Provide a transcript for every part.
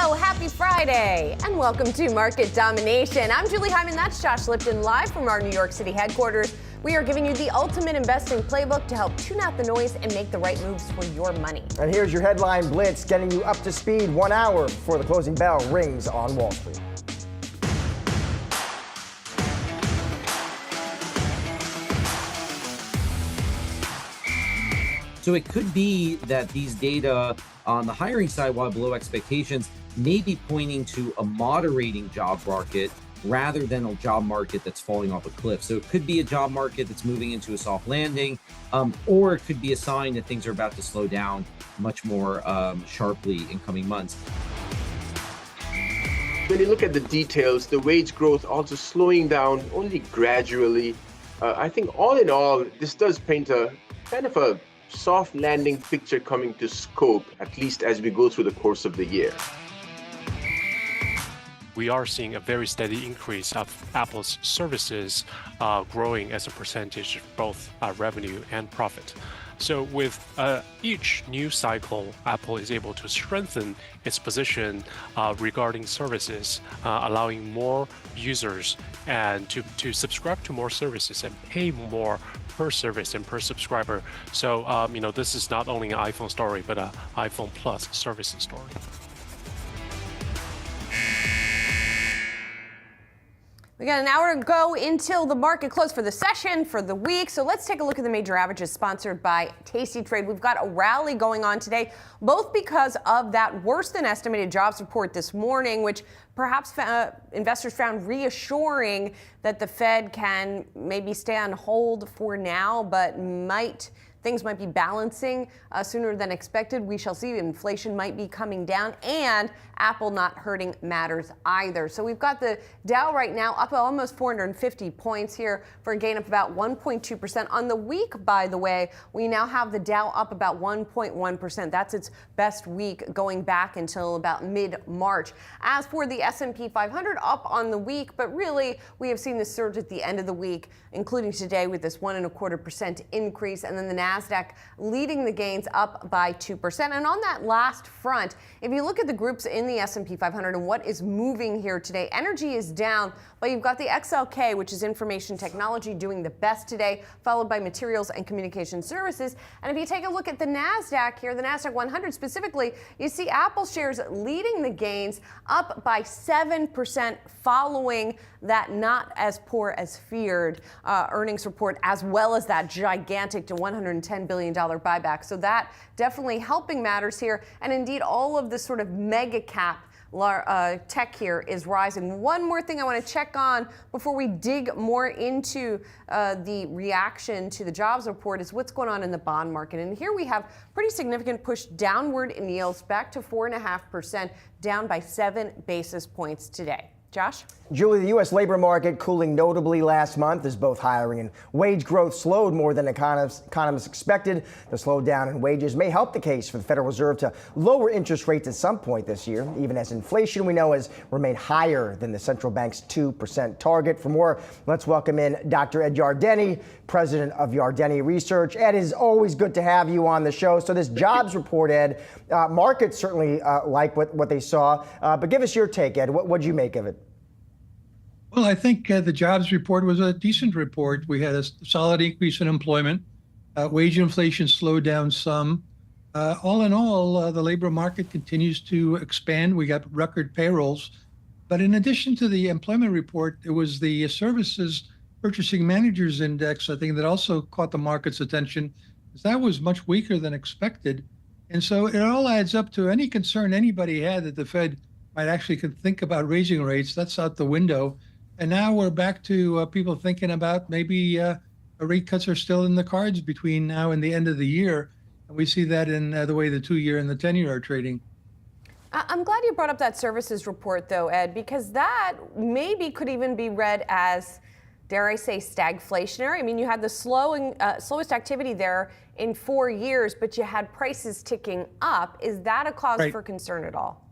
Hello, happy Friday, and welcome to Market Domination. I'm Julie Hyman, that's Josh Lipton, live from our New York City headquarters. We are giving you the ultimate investing playbook to help tune out the noise and make the right moves for your money. And here's your headline blitz, getting you up to speed 1 hour before the closing bell rings on Wall Street. So it could be that these data on the hiring side, while below expectations, may be pointing to a moderating job market rather than a job market that's falling off a cliff. So it could be a job market that's moving into a soft landing, or it could be a sign that things are about to slow down much more sharply in coming months. When you look at the details, the wage growth also slowing down only gradually. I think all in all, this does paint a kind of a soft landing picture coming to scope, at least as we go through the course of the year. We are seeing a very steady increase of Apple's services growing as a percentage of both revenue and profit. So with each new cycle, Apple is able to strengthen its position regarding services, allowing more users and to subscribe to more services and pay more per service and per subscriber. So, this is not only an iPhone story, but an iPhone Plus services story. We got an hour to go until the market close for the session for the week. So let's take a look at the major averages sponsored by Tasty Trade. We've got a rally going on today, both because of that worse than estimated jobs report this morning, which perhaps investors found reassuring that the Fed can maybe stay on hold for now, but things might be balancing sooner than expected. We shall see. Inflation might be coming down, and Apple not hurting matters either. So we've got the Dow right now up almost 450 points here for a gain of about 1.2%. On the week, by the way, we now have the Dow up about 1.1%. That's its best week going back until about mid-March. As for the S&P 500, up on the week, but really we have seen this surge at the end of the week, including today with this 1.25% increase, and then the Nasdaq leading the gains up by 2%. And on that last front, if you look at the groups in the S&P 500 and what is moving here today, energy is down, but you've got the XLK, which is information technology, doing the best today, followed by materials and communication services. And if you take a look at the Nasdaq here, the Nasdaq 100 specifically, you see Apple shares leading the gains up by 7% following that not as poor as feared earnings report, as well as that gigantic to $110 billion buyback. So that definitely helping matters here. And indeed, all of this sort of mega cap tech here is rising. One more thing I want to check on before we dig more into the reaction to the jobs report is what's going on in the bond market. And here we have pretty significant push downward in yields back to 4.5%, down by 7 basis points today. Josh? Julie, the U.S. labor market cooling notably last month as both hiring and wage growth slowed more than economists expected. The slowdown in wages may help the case for the Federal Reserve to lower interest rates at some point this year, even as inflation, we know, has remained higher than the central bank's 2% target. For more, let's welcome in Dr. Ed Yardeni, president of Yardeni Research. Ed, it is always good to have you on the show. So this jobs report, Ed, markets certainly like what they saw, but give us your take, Ed. What'd you make of it? Well, I think the jobs report was a decent report. We had a solid increase in employment. Wage inflation slowed down some. All in all, the labor market continues to expand. We got record payrolls. But in addition to the employment report, it was the Services Purchasing Managers Index, I think, that also caught the market's attention. That was much weaker than expected. And so it all adds up to any concern anybody had that the Fed might actually could think about raising rates. That's out the window. And now we're back to people thinking about maybe rate cuts are still in the cards between now and the end of the year. And we see that in the way the 2-year and the 10-year are trading. I'm glad you brought up that services report, though, Ed, because that maybe could even be read as, dare I say, stagflationary. I mean, you had the slowest activity there in 4 years, but you had prices ticking up. Is that a cause for concern at all?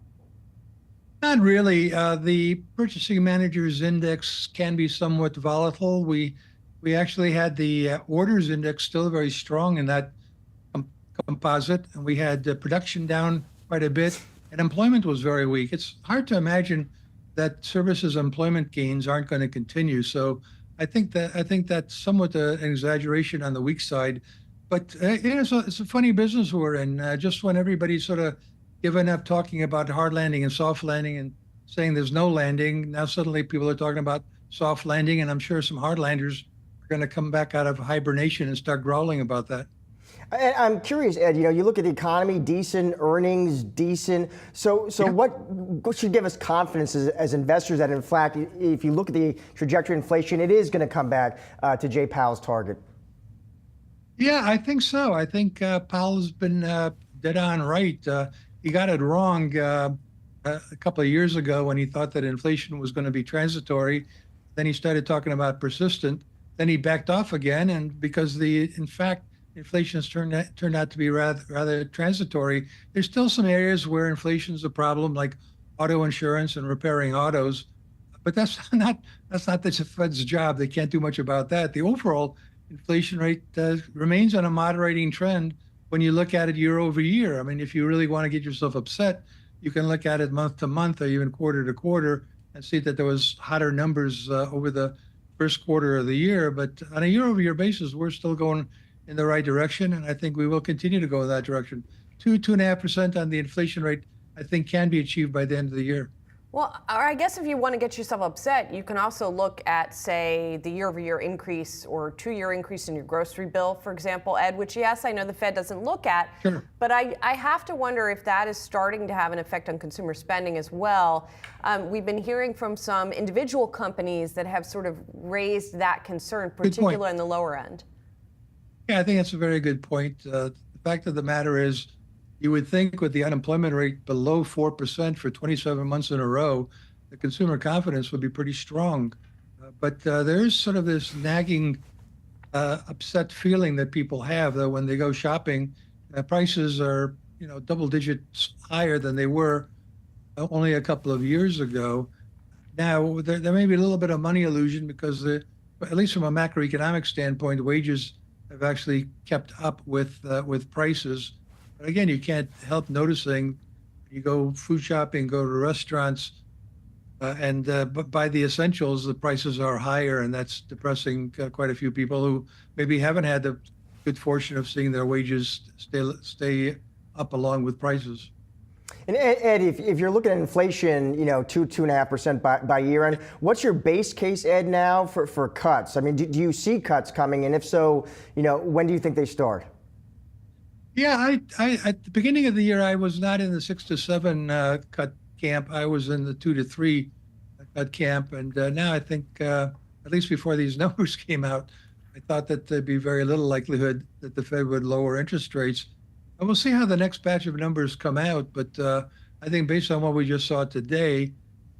Not really. The Purchasing Managers Index can be somewhat volatile. We actually had the orders index still very strong in that composite, and we had production down quite a bit. and employment was very weak. It's hard to imagine that services employment gains aren't going to continue. So I think that's somewhat an exaggeration on the weak side. But it's a funny business we're in. Just when everybody's sort of given up talking about hard landing and soft landing and saying there's no landing, now suddenly people are talking about soft landing, and I'm sure some hard landers are going to come back out of hibernation and start growling about that. I'm curious, Ed, you look at the economy, decent, earnings, decent. So Yeah. what should give us confidence as investors that, in fact, if you look at the trajectory of inflation, it is going to come back to Jay Powell's target? Yeah, I think so. I think Powell's been dead on right. He got it wrong a couple of years ago when he thought that inflation was going to be transitory. Then he started talking about persistent. Then he backed off again, and because in fact, inflation's turned out to be rather transitory. There's still some areas where inflation is a problem, like auto insurance and repairing autos, but that's not the Fed's job. They can't do much about that. The overall inflation rate remains on a moderating trend when you look at it year over year. I mean, if you really want to get yourself upset, you can look at it month to month or even quarter to quarter and see that there was hotter numbers over the first quarter of the year. But on a year over year basis, we're still going in the right direction, and I think we will continue to go in that direction. 2.5% on the inflation rate, I think, can be achieved by the end of the year. Well, or I guess if you want to get yourself upset, you can also look at, say, the year-over-year increase or two-year increase in your grocery bill, for example, Ed, which, yes, I know the Fed doesn't look at. Sure. But I have to wonder if that is starting to have an effect on consumer spending as well. We've been hearing from some individual companies that have sort of raised that concern, particularly on the lower end. Yeah, I think that's a very good point. The fact of the matter is, you would think with the unemployment rate below 4% for 27 months in a row, the consumer confidence would be pretty strong. But there is sort of this nagging, upset feeling that people have that when they go shopping, prices are, double digits higher than they were only a couple of years ago. Now, there may be a little bit of money illusion because, at least from a macroeconomic standpoint, wages have actually kept up with prices. But again, you can't help noticing, you go food shopping, go to restaurants, and buy the essentials, the prices are higher, and that's depressing quite a few people who maybe haven't had the good fortune of seeing their wages stay up along with prices. And Ed, if you're looking at inflation, 2.5% by year end, what's your base case, Ed, now for cuts? I mean, do you see cuts coming? And if so, when do you think they start? Yeah, I at the beginning of the year, I was not in the 6 to 7 cut camp. I was in the 2 to 3 cut camp. And now I think, at least before these numbers came out, I thought that there'd be very little likelihood that the Fed would lower interest rates. And we'll see how the next batch of numbers come out. But I think based on what we just saw today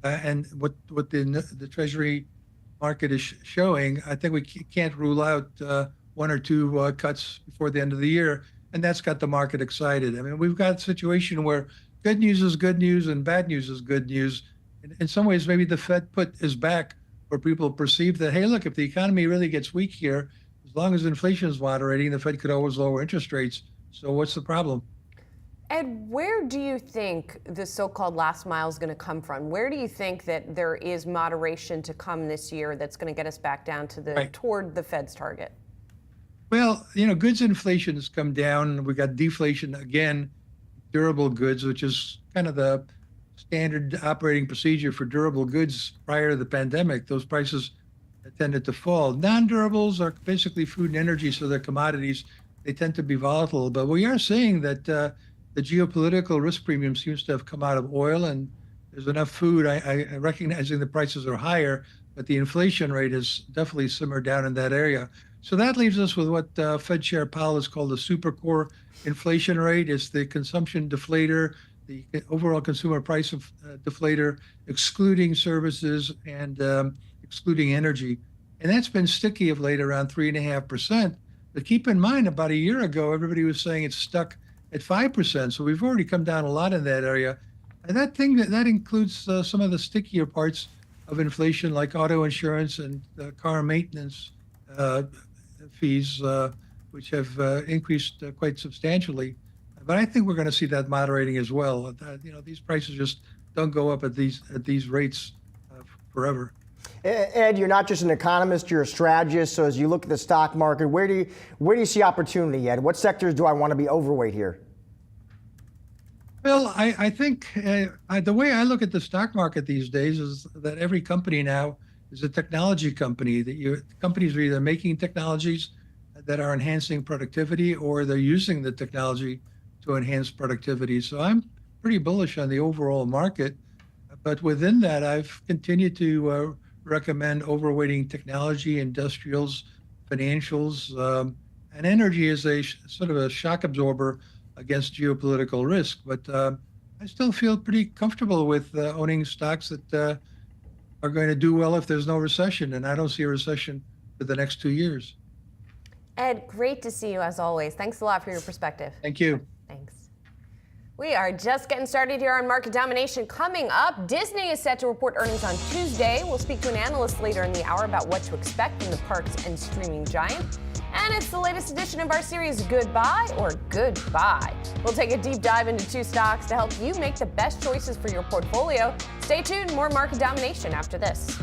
and what the Treasury market is showing, I think we can't rule out 1 or 2 cuts before the end of the year. And that's got the market excited. I mean, we've got a situation where good news is good news and bad news is good news. In some ways, maybe the Fed is back where people perceive that, hey, look, if the economy really gets weak here, as long as inflation is moderating, the Fed could always lower interest rates. So what's the problem? Ed, where do you think the so-called last mile is going to come from? Where do you think that there is moderation to come this year that's going to get us back down to toward the Fed's target? Well, goods inflation has come down. We got deflation again, durable goods, which is kind of the standard operating procedure for durable goods prior to the pandemic. Those prices tended to fall. Non-durables are basically food and energy, so they're commodities. They tend to be volatile. But we are seeing that the geopolitical risk premium seems to have come out of oil, and there's enough food. I recognizing the prices are higher, but the inflation rate has definitely simmered down in that area. So that leaves us with what Fed Chair Powell has called the super core inflation rate. It's the consumption deflator, the overall consumer price deflator, excluding services and excluding energy. And that's been sticky of late, around 3.5%. But keep in mind, about a year ago, everybody was saying it's stuck at 5%. So we've already come down a lot in that area. And that includes some of the stickier parts of inflation, like auto insurance and car maintenance fees, which have increased quite substantially. But I think we're going to see that moderating as well. These prices just don't go up at these rates forever. Ed, you're not just an economist, you're a strategist. So as you look at the stock market, where do you see opportunity, Ed? What sectors do I want to be overweight here? Well, I think the way I look at the stock market these days is that every company now is a technology company. Companies are either making technologies that are enhancing productivity, or they're using the technology to enhance productivity. So I'm pretty bullish on the overall market. But within that, I've continued to recommend overweighting technology, industrials, financials, and energy is a sort of a shock absorber against geopolitical risk. But I still feel pretty comfortable with owning stocks that are going to do well if there's no recession. And I don't see a recession for the next 2 years. Ed, great to see you as always. Thanks a lot for your perspective. Thank you. Thanks. We are just getting started here on Market Domination. Coming up, Disney is set to report earnings on Tuesday. We'll speak to an analyst later in the hour about what to expect from the parks and streaming giant. And it's the latest edition of our series, Goodbye or Goodbye. We'll take a deep dive into 2 stocks to help you make the best choices for your portfolio. Stay tuned, more Market Domination after this.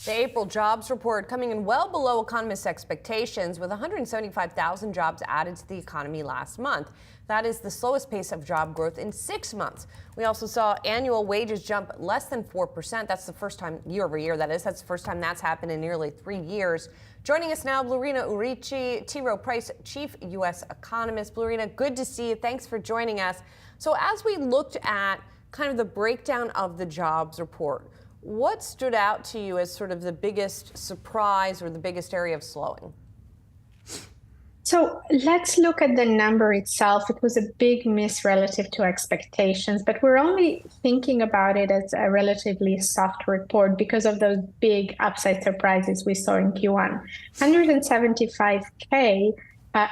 The April jobs report coming in well below economists' expectations, with 175,000 jobs added to the economy last month. That is the slowest pace of job growth in 6 months. We also saw annual wages jump less than 4%. That's the first time, year over year, that is. That's the first time that's happened in nearly 3 years. Joining us now, Blurina Urici, T. Rowe Price, Chief U.S. Economist. Blurina, good to see you. Thanks for joining us. So as we looked at kind of the breakdown of the jobs report, what stood out to you as sort of the biggest surprise or the biggest area of slowing? So let's look at the number itself. It was a big miss relative to expectations, but we're only thinking about it as a relatively soft report because of those big upside surprises we saw in Q1. 175K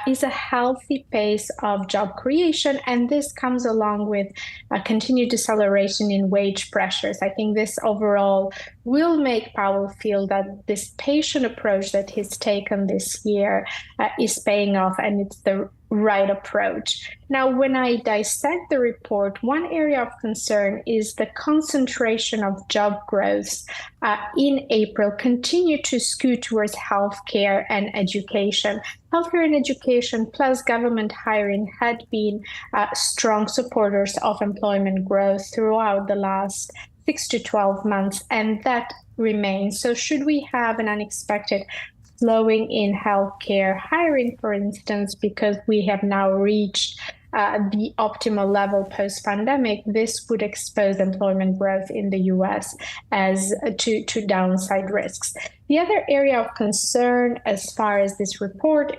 is a healthy pace of job creation, and this comes along with a continued deceleration in wage pressures. I think this overall will make Powell feel that this patient approach that he's taken this year is paying off, and it's the right approach. Now, when I dissect the report, one area of concern is the concentration of job growth in April continue to skew towards healthcare and education. Healthcare and education plus government hiring had been strong supporters of employment growth throughout the last 6 to 12 months, and that remains. So should we have an unexpected slowing in healthcare hiring, for instance, because we have now reached the optimal level post-pandemic, this would expose employment growth in the U.S. as to downside risks. The other area of concern as far as this report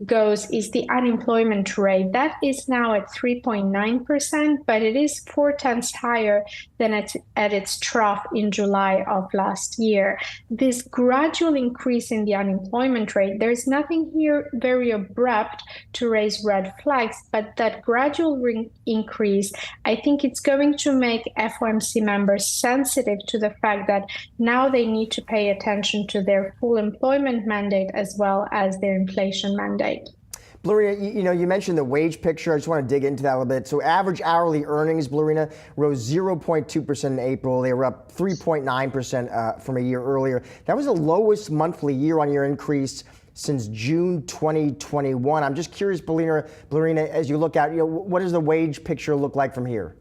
goes is the unemployment rate. That is now at 3.9%, but it is 4/10 higher than at its trough in July of last year. This gradual increase in the unemployment rate, there's nothing here very abrupt to raise red flags, but that gradual increase, I think it's going to make FOMC members sensitive to the fact that now they need to pay attention to their full employment mandate as well as their inflation mandate. Blurina, you mentioned the wage picture. I just want to dig into that a little bit. So average hourly earnings, Blurina, rose 0.2% in April. They were up 3.9% from a year earlier. That was the lowest monthly year-on-year increase since June 2021. I'm just curious, Blurina, as you look out, what does the wage picture look like from here?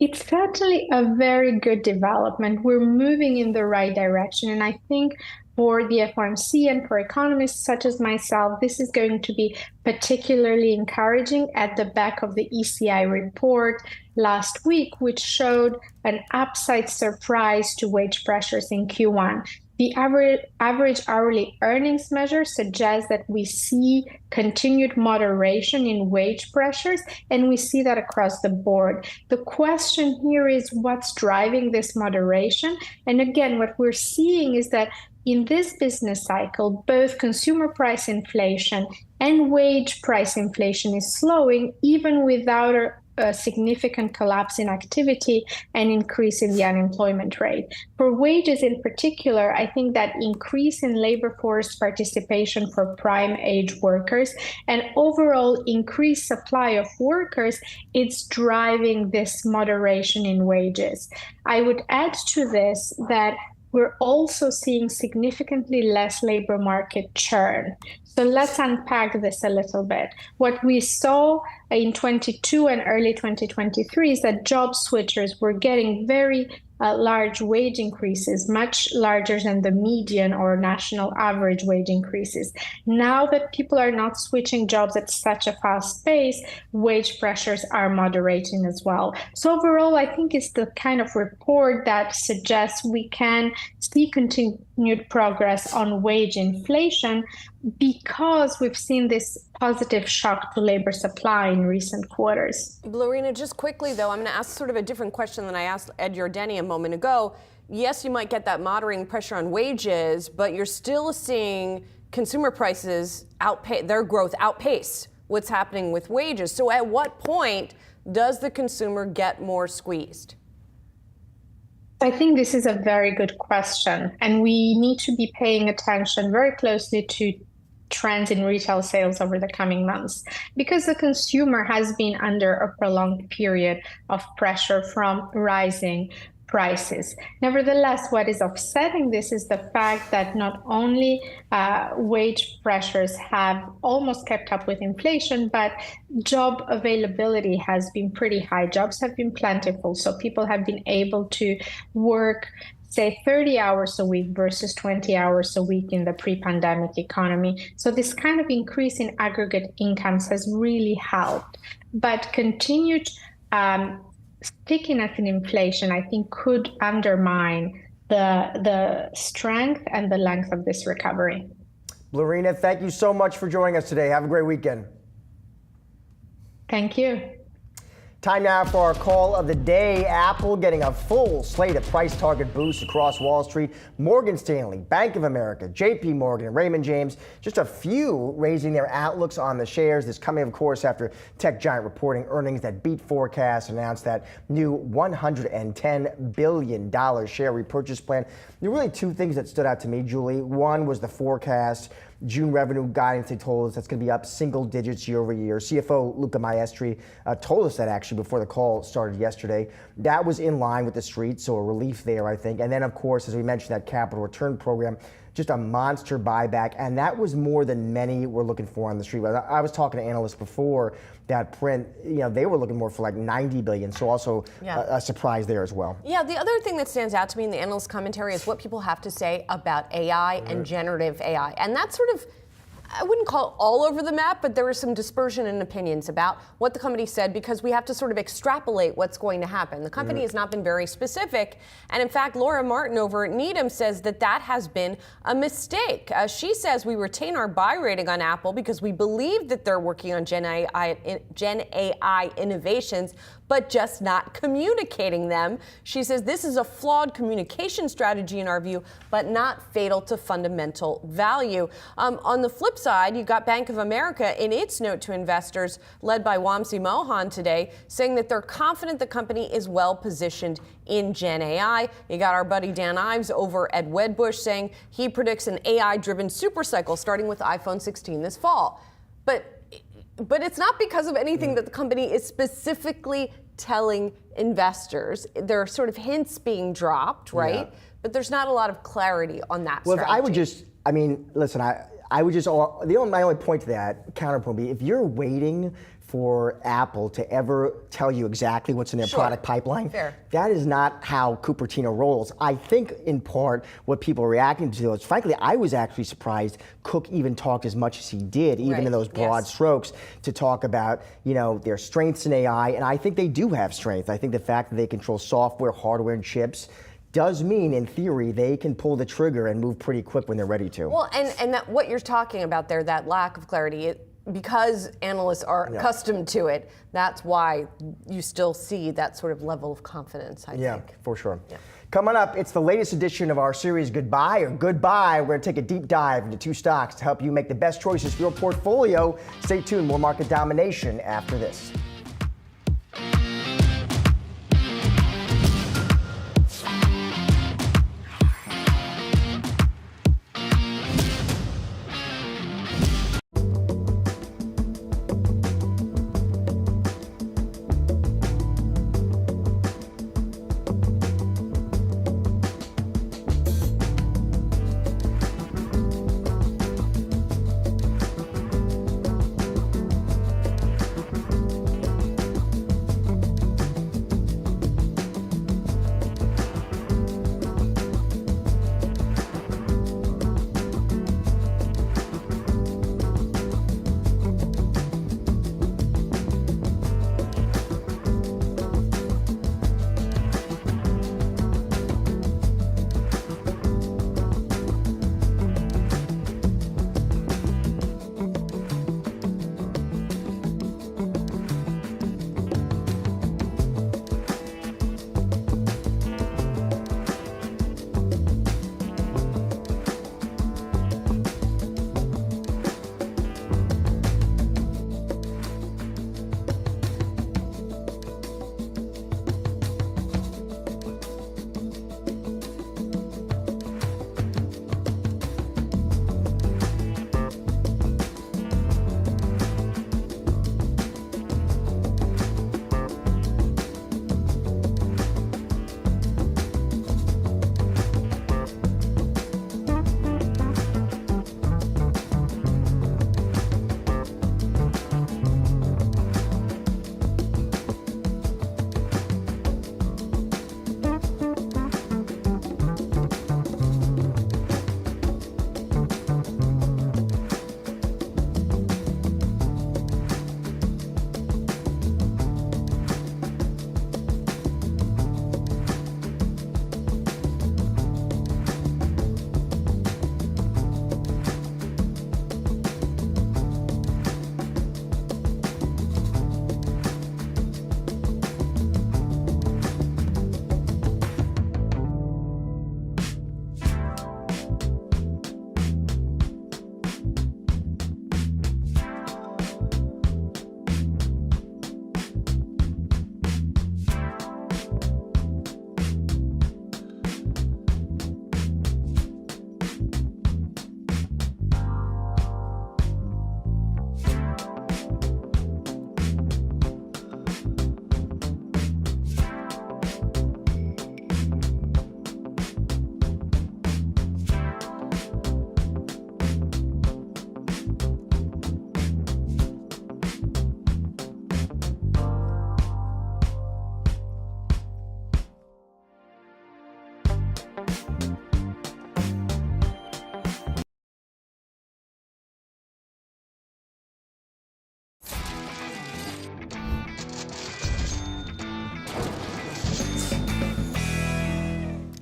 It's certainly a very good development. We're moving in the right direction. And I think for the FOMC and for economists such as myself, this is going to be particularly encouraging at the back of the ECI report last week, which showed an upside surprise to wage pressures in Q1. The average hourly earnings measure suggests that we see continued moderation in wage pressures, and we see that across the board. The question here is what's driving this moderation? And again, what we're seeing is that in this business cycle, both consumer price inflation and wage price inflation is slowing, even without a significant collapse in activity and increase in the unemployment rate. For wages in particular, I think that increase in labor force participation for prime age workers and overall increased supply of workers, it's driving this moderation in wages. I would add to this that we're also seeing significantly less labor market churn. So let's unpack this a little bit. What we saw in 22 and early 2023 is that job switchers were getting very large wage increases, much larger than the median or national average wage increases. Now that people are not switching jobs at such a fast pace, wage pressures are moderating as well. So overall, I think it's the kind of report that suggests we can see continued progress on wage inflation because we've seen this positive shock to labor supply in recent quarters. Blurina, just quickly, though, I'm going to ask sort of a different question than I asked Ed Yardeni a moment ago. Yes, you might get that moderating pressure on wages, but you're still seeing consumer prices their growth outpace what's happening with wages. So at what point does the consumer get more squeezed? I think this is a very good question, and we need to be paying attention very closely to trends in retail sales over the coming months, because the consumer has been under a prolonged period of pressure from rising prices. Nevertheless, what is offsetting this is the fact that not only wage pressures have almost kept up with inflation, but job availability has been pretty high. Jobs have been plentiful, so people have been able to work, say, 30 hours a week versus 20 hours a week in the pre-pandemic economy. So this kind of increase in aggregate incomes has really helped. But continued stickiness in inflation, I think, could undermine the strength and the length of this recovery. Lorena, thank you so much for joining us today. Have a great weekend. Thank you. Time now for our call of the day. Apple getting a full slate of price target boosts across Wall Street. Morgan Stanley, Bank of America, JP Morgan, and Raymond James, just a few raising their outlooks on the shares. This coming, of course, after tech giant reporting earnings that beat forecasts, announced that new $110 billion share repurchase plan. There were really two things that stood out to me, Julie. One was the forecast. June revenue guidance, they told us that's going to be up single digits year over year. CFO Luca Maestri told us that actually before the call started yesterday. That was in line with the street, so a relief there, I think. And then, of course, as we mentioned, that capital return program, just a monster buyback, and that was more than many were looking for on the street. I was talking to analysts before that print, they were looking more for like 90 billion, so also a surprise there as well. Yeah, the other thing that stands out to me in the analyst commentary is what people have to say about AI and generative AI. And that's sort of, I wouldn't call it all over the map, but there was some dispersion in opinions about what the company said because we have to sort of extrapolate what's going to happen. The company has not been very specific. And in fact, Laura Martin over at Needham says that has been a mistake. She says we retain our buy rating on Apple because we believe that they're working on Gen AI innovations, but just not communicating them. She says this is a flawed communication strategy in our view, but not fatal to fundamental value. On the flip side, you got Bank of America in its note to investors, led by Wamsi Mohan today, saying that they're confident the company is well positioned in Gen AI. You got our buddy Dan Ives over at Wedbush saying he predicts an AI-driven supercycle starting with iPhone 16 this fall. But it's not because of anything that the company is specifically telling investors. There are sort of hints being dropped, right? Yeah. But there's not a lot of clarity on that strategy. I would just, listen, I would just, my only point to that, counterpoint would be, if you're waiting for Apple to ever tell you exactly what's in their product pipeline, that is not how Cupertino rolls. I think in part what people are reacting to is, frankly, I was actually surprised Cook even talked as much as he did, even in those broad strokes, to talk about, their strengths in AI. And I think they do have strength. I think the fact that they control software, hardware, and chips does mean, in theory, they can pull the trigger and move pretty quick when they're ready to. Well, and that what you're talking about there, that lack of clarity, because analysts are accustomed to it, that's why you still see that sort of level of confidence, I think. Yeah, for sure. Yeah. Coming up, it's the latest edition of our series, Goodbye or Goodbye. We're going to take a deep dive into two stocks to help you make the best choices for your portfolio. Stay tuned, more market domination after this.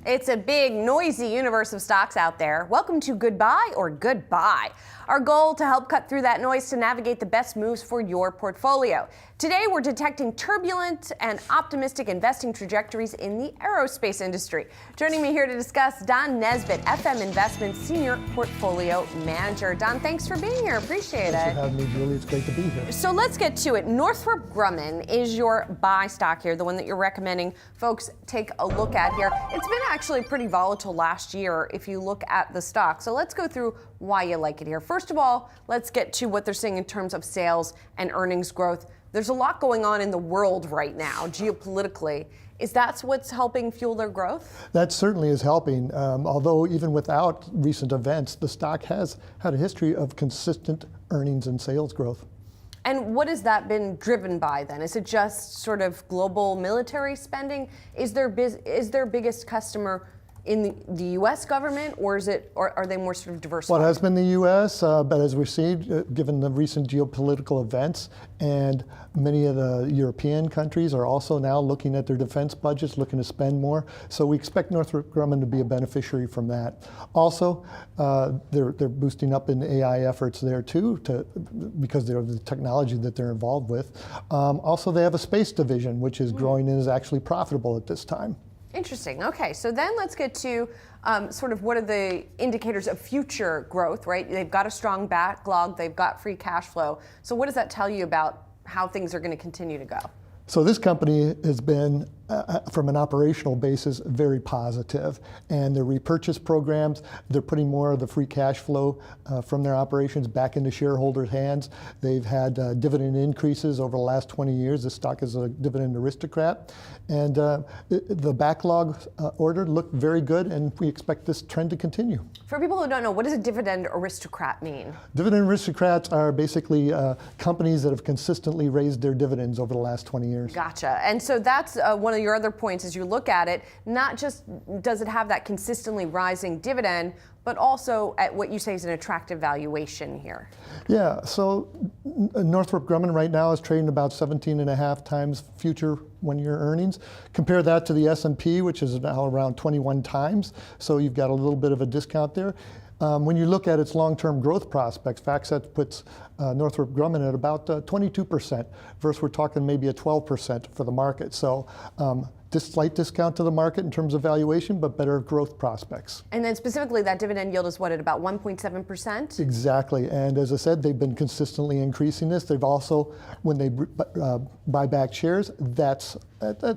It's a big, noisy universe of stocks out there. Welcome to Goodbye or Goodbye. Our goal to help cut through that noise to navigate the best moves for your portfolio. Today, we're detecting turbulent and optimistic investing trajectories in the aerospace industry. Joining me here to discuss, Don Nesbitt, FM Investments Senior Portfolio Manager. Don, thanks for being here. Appreciate it. Thanks for having me, Julie. It's great to be here. So let's get to it. Northrop Grumman is your buy stock here, the one that you're recommending folks take a look at here. It's been actually pretty volatile last year if you look at the stock. So let's go through why you like it here. First of all, let's get to what they're seeing in terms of sales and earnings growth. There's a lot going on in the world right now, geopolitically. Is that what's helping fuel their growth? That certainly is helping. Although even without recent events, the stock has had a history of consistent earnings and sales growth. And what has that been driven by then? Is it just sort of global military spending? Is their biggest customer in the U.S. government, or are they more sort of diversified? Well, it has been the U.S., but as we've seen, given the recent geopolitical events, and many of the European countries are also now looking at their defense budgets, looking to spend more. So we expect Northrop Grumman to be a beneficiary from that. Also, they're boosting up in AI efforts there too, because of the technology that they're involved with. Also, they have a space division, which is growing and is actually profitable at this time. Interesting. Okay, so then let's get to sort of what are the indicators of future growth, right? They've got a strong backlog, they've got free cash flow. So what does that tell you about how things are going to continue to go? So this company has been, from an operational basis, very positive. And their repurchase programs, they're putting more of the free cash flow from their operations back into shareholders' hands. They've had dividend increases over the last 20 years. The stock is a dividend aristocrat. And the backlog order looked very good, and we expect this trend to continue. For people who don't know, what does a dividend aristocrat mean? Dividend aristocrats are basically companies that have consistently raised their dividends over the last 20 years. Gotcha. And so that's one of your other points as you look at it. Not just does it have that consistently rising dividend, but also at what you say is an attractive valuation here. Yeah, so Northrop Grumman right now is trading about 17.5 times future one-year earnings. Compare that to the S&P, which is now around 21 times. So you've got a little bit of a discount there. When you look at its long-term growth prospects, FactSet puts Northrop Grumman at about 22%, versus we're talking maybe a 12% for the market. So just slight discount to the market in terms of valuation, but better growth prospects. And then specifically that dividend yield is what, at about 1.7%? Exactly, and as I said, they've been consistently increasing this. They've also, when they buy back shares, that's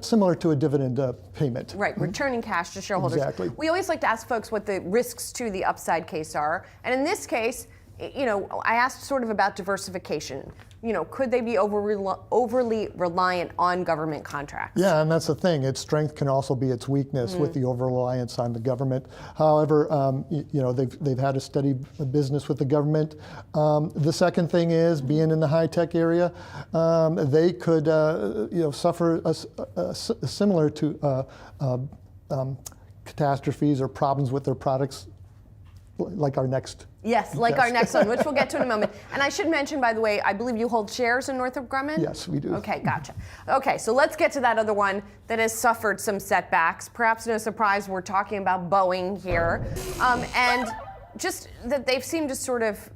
similar to a dividend payment. Right, returning cash to shareholders. Exactly. We always like to ask folks what the risks to the upside case are. And in this case, you know, I asked sort of about diversification. You know, could they be overly reliant on government contracts? Yeah, and that's the thing. Its strength can also be its weakness with the over-reliance on the government. However, you know, they've had a steady business with the government. The second thing is, being in the high-tech area, they could, you know, suffer similar to catastrophes or problems with their products, like our next. Yes, like our next one, which we'll get to in a moment. And I should mention, by the way, I believe you hold shares in Northrop Grumman? Yes, we do. Okay, gotcha. Okay, so let's get to that other one that has suffered some setbacks. Perhaps no surprise, we're talking about Boeing here. And just that they've seemed to sort of,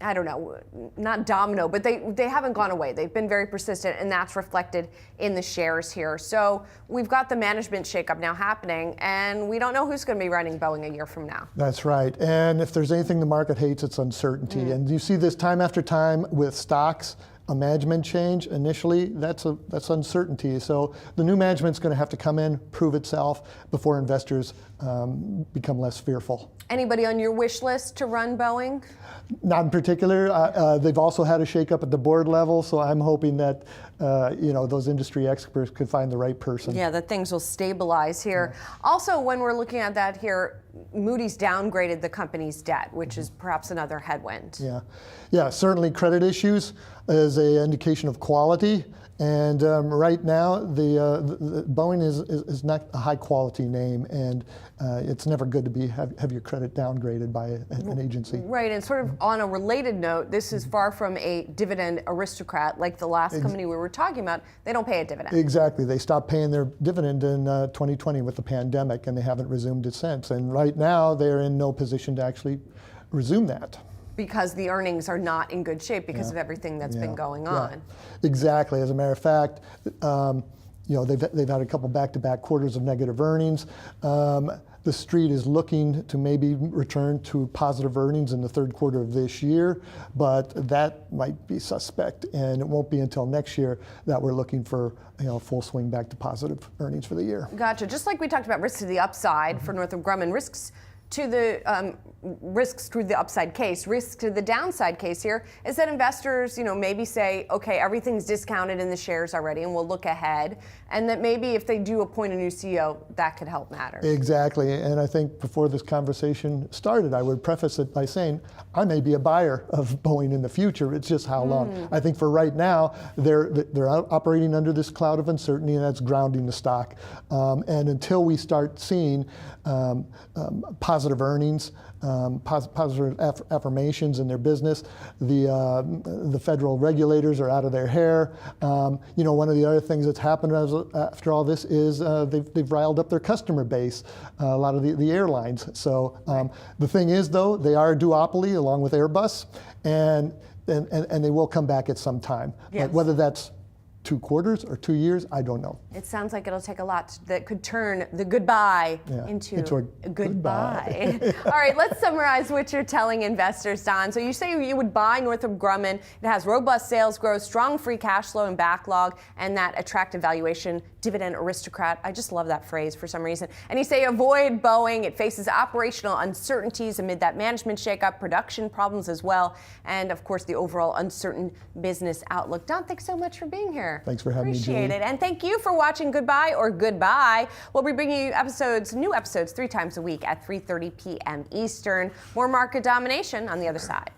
I don't know, not domino, but they haven't gone away. They've been very persistent, and that's reflected in the shares here. So we've got the management shakeup now happening, and we don't know who's going to be running Boeing a year from now. That's right. And if there's anything the market hates, it's uncertainty. And you see this time after time with stocks. A management change initially, that's uncertainty. So the new management's going to have to come in, prove itself before investors become less fearful. Anybody on your wish list to run Boeing? Not in particular. They've also had a shakeup at the board level, so I'm hoping that you know, those industry experts could find the right person. Yeah, that things will stabilize here. Yeah. Also, when we're looking at that here, Moody's downgraded the company's debt, which is perhaps another headwind. Yeah, certainly credit issues is an indication of quality, And right now, the Boeing is not a high quality name, and it's never good to have your credit downgraded by an agency. Right, and sort of on a related note, this is far from a dividend aristocrat like the last company we were talking about. They don't pay a dividend. Exactly. They stopped paying their dividend in 2020 with the pandemic, and they haven't resumed it since. And right now, they're in no position to actually resume that. Because the earnings are not in good shape because of everything that's been going on. Exactly. As a matter of fact, they've had a couple back-to-back quarters of negative earnings. The street is looking to maybe return to positive earnings in the third quarter of this year, but that might be suspect, and it won't be until next year that we're looking for full swing back to positive earnings for the year. Gotcha. Just like we talked about risks to the upside for Northrop Grumman, risks to the risks through the upside case, risks to the downside case here is that investors, maybe say, okay, everything's discounted in the shares already, and we'll look ahead, and that maybe if they do appoint a new CEO, that could help matters. Exactly, and I think before this conversation started, I would preface it by saying I may be a buyer of Boeing in the future. It's just how long. I think for right now, they're operating under this cloud of uncertainty, and that's grounding the stock. And until we start seeing positive earnings, positive affirmations in their business, the federal regulators are out of their hair. One of the other things that's happened after all this is they've riled up their customer base, a lot of the airlines. So the thing is, though, they are a duopoly along with Airbus, and they will come back at some time. Yes. But whether that's 2 quarters or 2 years, I don't know. It sounds like it'll take a lot that could turn the goodbye into a goodbye. All right, let's summarize what you're telling investors, Don. So you say you would buy Northrop Grumman. It has robust sales growth, strong free cash flow and backlog, and that attractive valuation, dividend aristocrat. I just love that phrase for some reason. And you say avoid Boeing. It faces operational uncertainties amid that management shakeup, production problems as well, and of course the overall uncertain business outlook. Don, thanks so much for being here. Thanks for having me, Julie. Appreciate it. And thank you for watching Goodbye or Goodbye. We'll be bringing you new episodes 3 times a week at 3:30 p.m. Eastern. More market domination on the other side.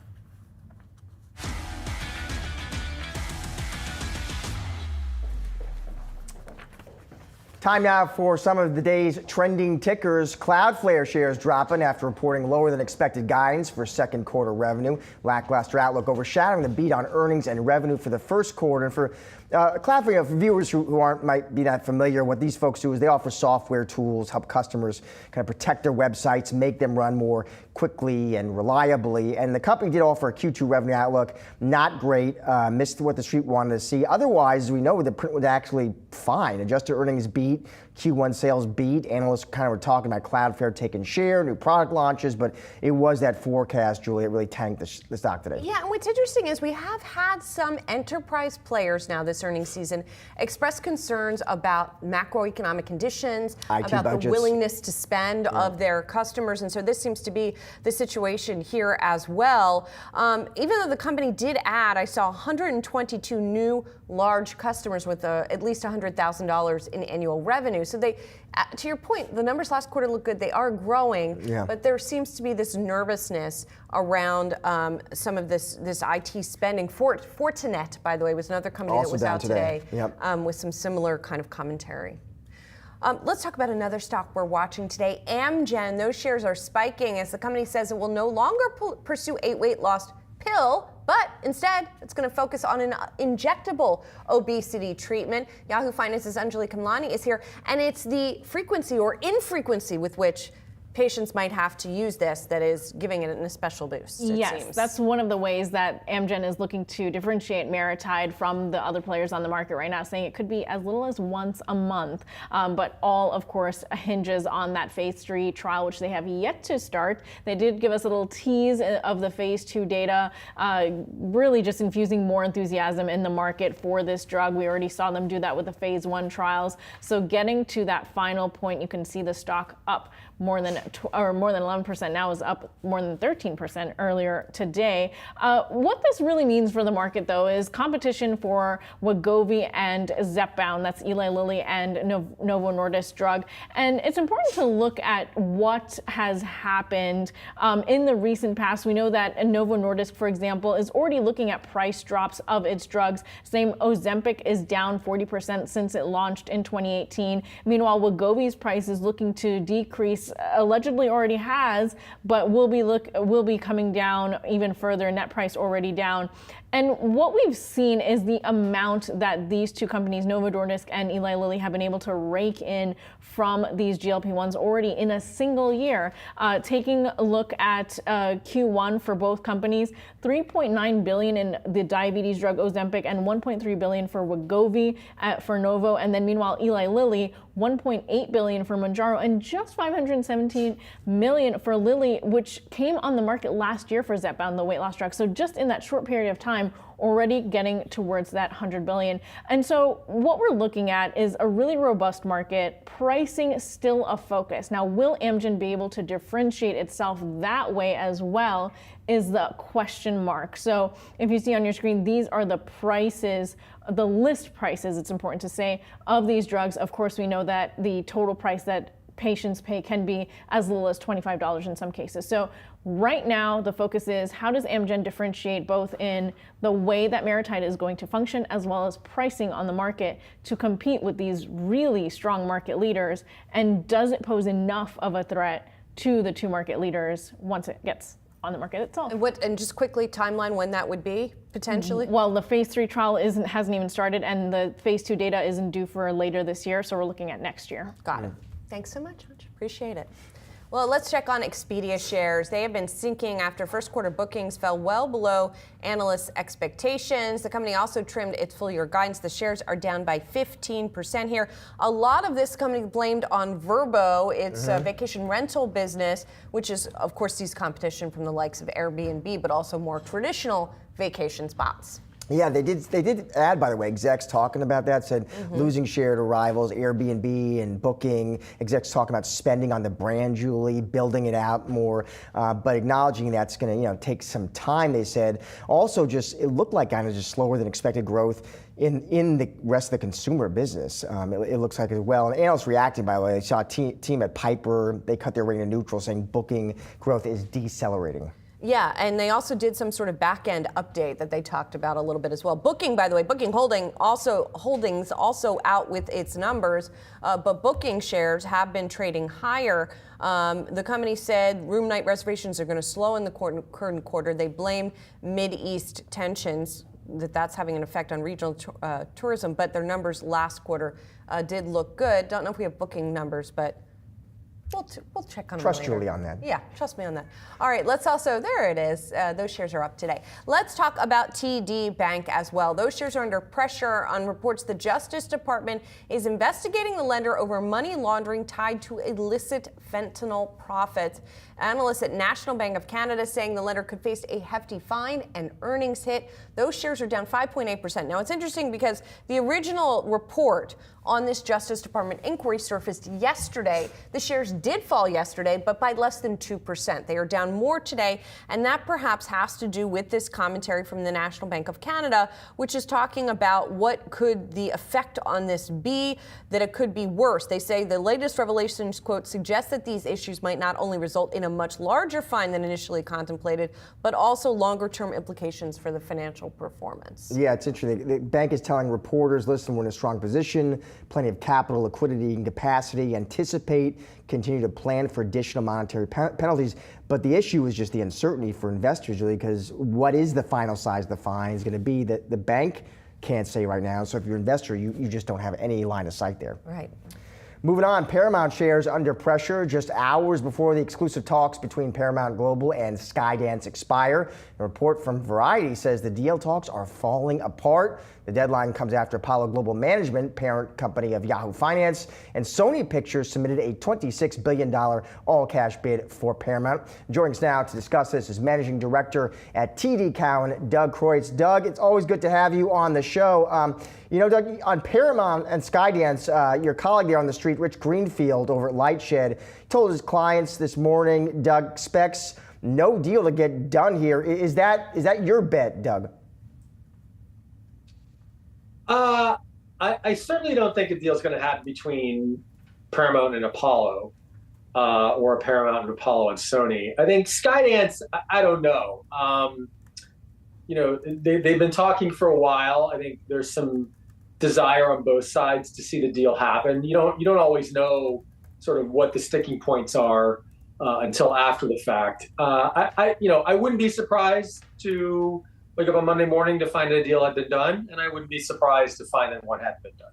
Time now for some of the day's trending tickers. Cloudflare shares dropping after reporting lower than expected guidance for second quarter revenue. Lackluster outlook overshadowing the beat on earnings and revenue for the first quarter. And for Cloudflare, for viewers who might be not familiar, what these folks do is they offer software tools, help customers kind of protect their websites, make them run more quickly and reliably. And the company did offer a Q2 revenue outlook, not great, missed what the street wanted to see. Otherwise, we know the print was actually fine. Adjusted earnings beat, Q1 sales beat. Analysts kind of were talking about Cloudflare taking share, new product launches, but it was that forecast, Julie, it really tanked the stock today. Yeah, and what's interesting is we have had some enterprise players now this earnings season express concerns about macroeconomic conditions, about budgets, the willingness to spend of their customers, and so this seems to be the situation here as well. Even though the company did add, I saw 122 new large customers with at least $100,000 in annual revenue. So they, to your point, the numbers last quarter look good. They are growing, but there seems to be this nervousness around some of this IT spending. Fortinet, by the way, was another company also that was out today Yep. with some similar kind of commentary. Let's talk about another stock we're watching today, Amgen. Those shares are spiking as the company says it will no longer pursue a weight loss pill, but instead it's going to focus on an injectable obesity treatment. Yahoo Finance's Anjali Kamlani is here, and it's the frequency or infrequency with which patients might have to use this that is giving it a special boost, it Yes, seems. that's one of the ways that Amgen is looking to differentiate Maritide from the other players on the market right now, saying it could be as little as once a month. But all, of course, hinges on that phase 3 trial, which they have yet to start. They did give us a little tease of the phase 2 data, really just infusing more enthusiasm in the market for this drug. We already saw them do that with the phase 1 trials. So getting to that final point, you can see the stock up more than 11%. Now is up more than 13% earlier today. What this really means for the market, though, is competition for Wegovy and Zepbound. That's Eli Lilly and Novo Nordisk drug. And it's important to look at what has happened in the recent past. We know that Novo Nordisk, for example, is already looking at price drops of its drugs. Same Ozempic is down 40% since it launched in 2018. Meanwhile, Wegovy's price is looking to decrease, allegedly already has, but will be coming down even further. Net price already down. And what we've seen is the amount that these two companies, Novo Nordisk and Eli Lilly, have been able to rake in from these GLP-1s already in a single year. Taking a look at Q1 for both companies, $3.9 billion in the diabetes drug Ozempic and $1.3 billion for Wegovy for Novo. And then meanwhile, Eli Lilly, $1.8 billion for Mounjaro and just $517 million for Lilly, which came on the market last year for Zepbound, the weight loss drug. So just in that short period of time, already getting towards that $100 billion. And so what we're looking at is a really robust market, pricing still a focus. Now, will Amgen be able to differentiate itself that way as well is the question mark. So if you see on your screen, these are the prices, the list prices, it's important to say, of these drugs. Of course, we know that the total price that patients pay can be as little as $25 in some cases. So right now, the focus is how does Amgen differentiate both in the way that MariTide is going to function as well as pricing on the market to compete with these really strong market leaders, and does it pose enough of a threat to the two market leaders once it gets on the market itself? And just quickly, timeline when that would be potentially? Well, the phase 3 trial hasn't even started, and the phase 2 data isn't due for later this year, so we're looking at next year. Got it. Thanks so much. Appreciate it. Well, let's check on Expedia shares. They have been sinking after first quarter bookings fell well below analysts' expectations. The company also trimmed its full year guidance. The shares are down by 15% here. A lot of this company blamed on Vrbo, its vacation rental business, which is, of course, sees competition from the likes of Airbnb, but also more traditional vacation spots. Yeah, they did add, by the way, execs talking about that, said losing share to rivals, Airbnb and Booking, execs talking about spending on the brand, Julie, building it out more, but acknowledging that's going to take some time, they said. Also, it looked like kind of just slower than expected growth in the rest of the consumer business. It looks like as well. And analysts reacting, by the way, they saw a team at Piper, they cut their rating to neutral, saying Booking growth is decelerating. Yeah, and they also did some sort of back-end update that they talked about a little bit as well. Booking, by the way, Booking Holdings also out with its numbers, but Booking shares have been trading higher. The company said room night reservations are going to slow in the current quarter. They blame Mid-East tensions, that's having an effect on regional tourism, but their numbers last quarter did look good. Don't know if we have Booking numbers, but we'll check on that. Trust Julie on that. Yeah, trust me on that. All right, let's also, there it is. Those shares are up today. Let's talk about TD Bank as well. Those shares are under pressure on reports the Justice Department is investigating the lender over money laundering tied to illicit fentanyl profits. Analysts at National Bank of Canada saying the lender could face a hefty fine and earnings hit. Those shares are down 5.8%. Now, it's interesting because the original report on this Justice Department inquiry surfaced yesterday. The shares did fall yesterday, but by less than 2%. They are down more today, and that perhaps has to do with this commentary from the National Bank of Canada, which is talking about what could the effect on this be, that it could be worse. They say the latest revelations, quote, suggest that these issues might not only result in a much larger fine than initially contemplated, but also longer-term implications for the financial performance. Yeah, it's interesting. The bank is telling reporters, listen, we're in a strong position, plenty of capital, liquidity, and capacity, anticipate, continue to plan for additional monetary penalties. But the issue is just the uncertainty for investors, really, because what is the final size of the fine is going to be that the bank can't say right now. So if you're an investor, you just don't have any line of sight there. Right. Moving on, Paramount shares under pressure just hours before the exclusive talks between Paramount Global and Skydance expire. A report from Variety says the deal talks are falling apart. The deadline comes after Apollo Global Management, parent company of Yahoo Finance, and Sony Pictures submitted a $26 billion all-cash bid for Paramount. Joining us now to discuss this is Managing Director at TD Cowen, Doug Kreutz. Doug, it's always good to have you on the show. You know, Doug, on Paramount and Skydance, your colleague there on the street, Rich Greenfield over at Lightshed, told his clients this morning, Doug, expects no deal to get done here. Is that your bet, Doug? I certainly don't think a deal is going to happen between Paramount and Apollo, or Paramount and Apollo and Sony. I think Skydance, I don't know. You know, they've been talking for a while. I think there's some desire on both sides to see the deal happen. You don't always know sort of what the sticking points are until after the fact. I wouldn't be surprised to wake up on Monday morning to find a deal had been done, and I wouldn't be surprised to find that one hadn't been done.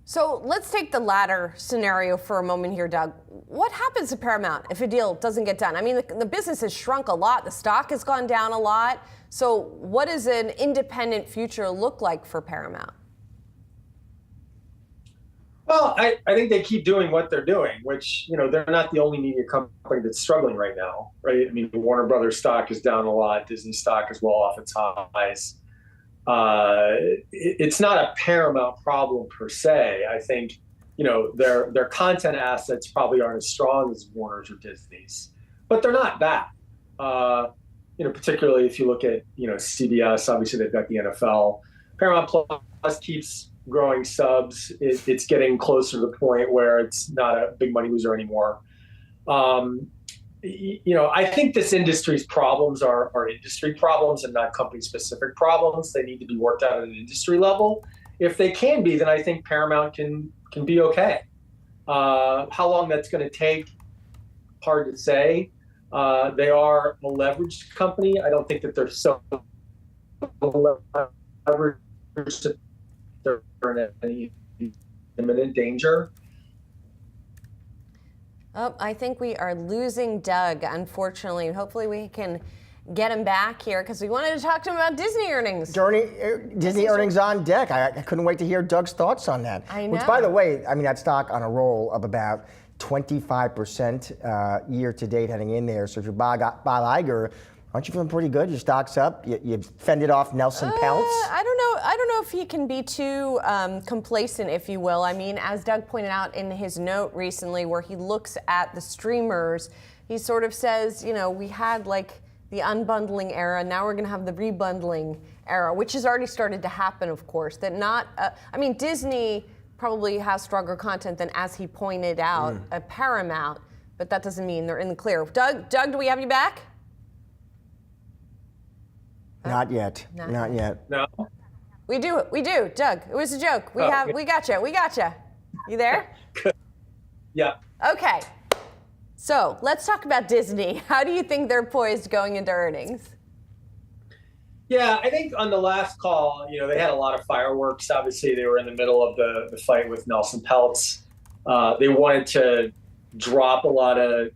So let's take the latter scenario for a moment here, Doug. What happens to Paramount if a deal doesn't get done? I mean, the business has shrunk a lot. The stock has gone down a lot. So what does an independent future look like for Paramount? Well, I think they keep doing what they're doing, which, you know, they're not the only media company that's struggling right now, right? I mean, Warner Brothers stock is down a lot. Disney stock is well off its highs. It's not a Paramount problem per se. I think, you know, their content assets probably aren't as strong as Warner's or Disney's, but they're not bad. You know, particularly if you look at, you know, CBS, obviously they've got the NFL. Paramount Plus keeps growing subs. It's getting closer to the point where it's not a big money loser anymore. You know, I think this industry's problems are industry problems and not company-specific problems. They need to be worked out at an industry level. If they can be, then I think Paramount can be okay. How long that's going to take, hard to say. They are a leveraged company. I don't think that they're so leveraged that they're in any imminent danger. Oh, I think we are losing Doug, unfortunately. Hopefully we can get him back here because we wanted to talk to him about Disney earnings. Disney earnings on deck. I couldn't wait to hear Doug's thoughts on that. I know. Which, by the way, I mean, that stock on a roll of about 25% year to date heading in there. So if you're Bob Iger, aren't you feeling pretty good? Your stock's up. You fended off Nelson Peltz. I don't know if he can be too complacent, if you will. I mean, as Doug pointed out in his note recently, where he looks at the streamers, he sort of says, you know, we had like the unbundling era. Now we're going to have the rebundling era, which has already started to happen, of course. That not, I mean, Disney probably has stronger content than, as he pointed out, a Paramount, but that doesn't mean they're in the clear. Doug, do we have you back? Not yet. Not yet. No. We do, Doug. It was a joke. We got you. You there? Yeah. Okay. So let's talk about Disney. How do you think they're poised going into earnings? Yeah, I think on the last call, you know, they had a lot of fireworks. Obviously, they were in the middle of the fight with Nelson Peltz. They wanted to drop a lot of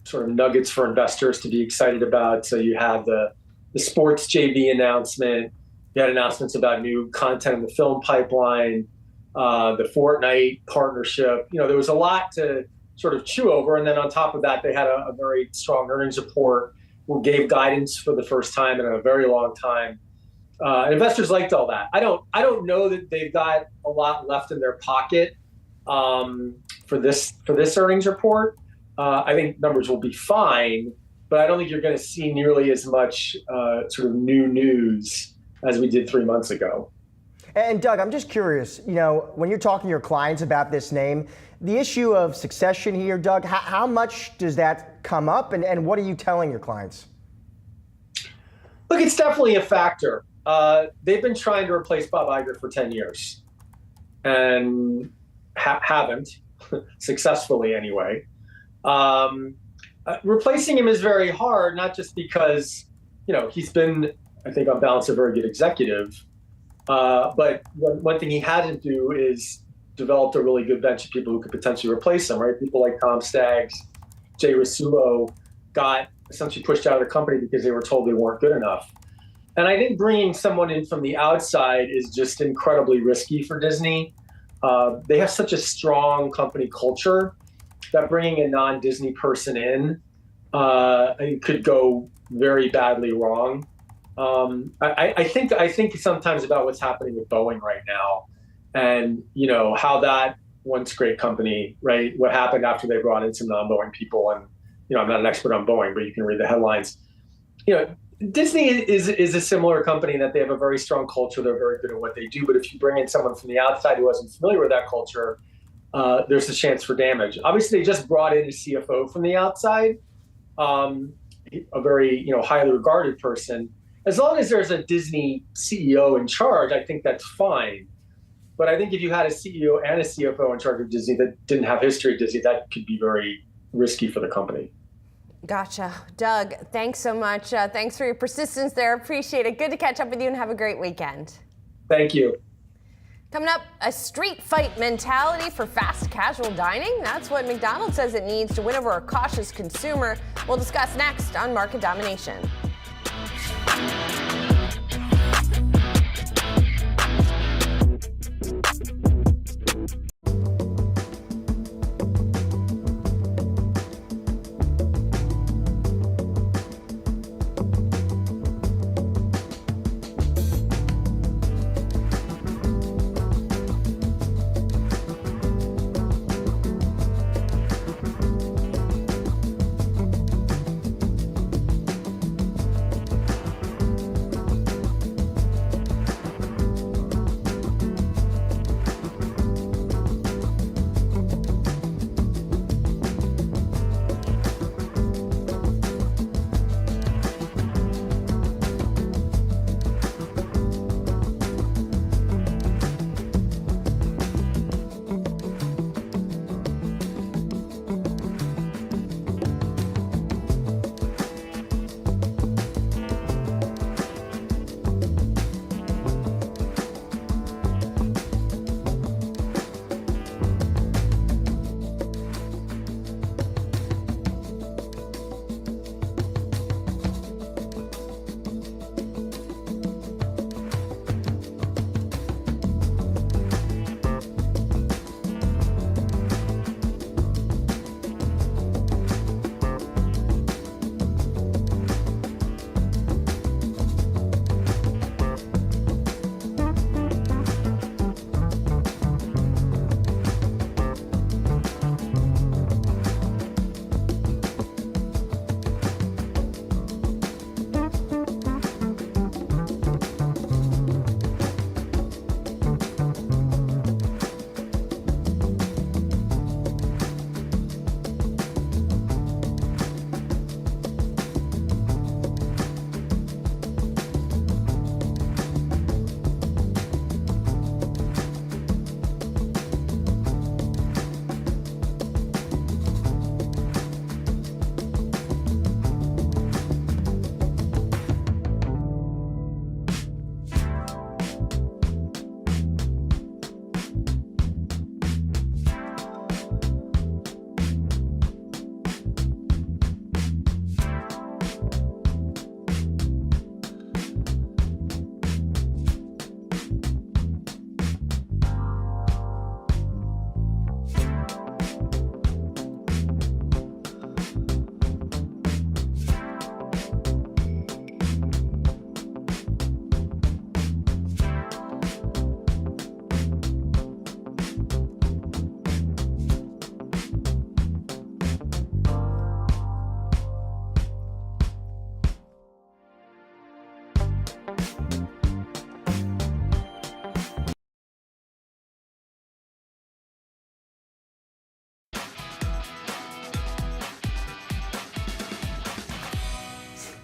sort of nuggets for investors to be excited about. So you have the sports JV announcement. You had announcements about new content in the film pipeline, the Fortnite partnership. You know, there was a lot to sort of chew over. And then on top of that, they had a very strong earnings report, who gave guidance for the first time in a very long time. Investors liked all that. I don't know that they've got a lot left in their pocket for this earnings report. I think numbers will be fine, but I don't think you're going to see nearly as much sort of new news as we did 3 months ago. And Doug, I'm just curious, you know, when you're talking to your clients about this name, the issue of succession here, Doug, how much does that come up, and what are you telling your clients? Look, it's definitely a factor. They've been trying to replace Bob Iger for 10 years and haven't, successfully anyway. Replacing him is very hard, not just because, you know, he's been, I think on balance, a very good executive. But one thing he hadn't do is developed a really good bench of people who could potentially replace him, right? People like Tom Staggs, Jay Rasulo got essentially pushed out of the company because they were told they weren't good enough. And I think bringing someone in from the outside is just incredibly risky for Disney. They have such a strong company culture that bringing a non-Disney person in I think could go very badly wrong. I think sometimes about what's happening with Boeing right now. and how that once great company, right? What happened after they brought in some non-Boeing people, and I'm not an expert on Boeing, but you can read the headlines. Disney is a similar company in that they have a very strong culture. They're very good at what they do. But if you bring in someone from the outside who wasn't familiar with that culture, there's a chance for damage. Obviously, they just brought in a CFO from the outside, a very highly regarded person. As long as there's a Disney CEO in charge, I think that's fine. But I think if you had a CEO and a CFO in charge of Disney that didn't have history at Disney, that could be very risky for the company. Gotcha. Doug, thanks so much. Thanks for your persistence there. Appreciate it. Good to catch up with you and have a great weekend. Thank you. Coming up, a street fight mentality for fast casual dining. That's what McDonald's says it needs to win over a cautious consumer. We'll discuss next on Market Domination.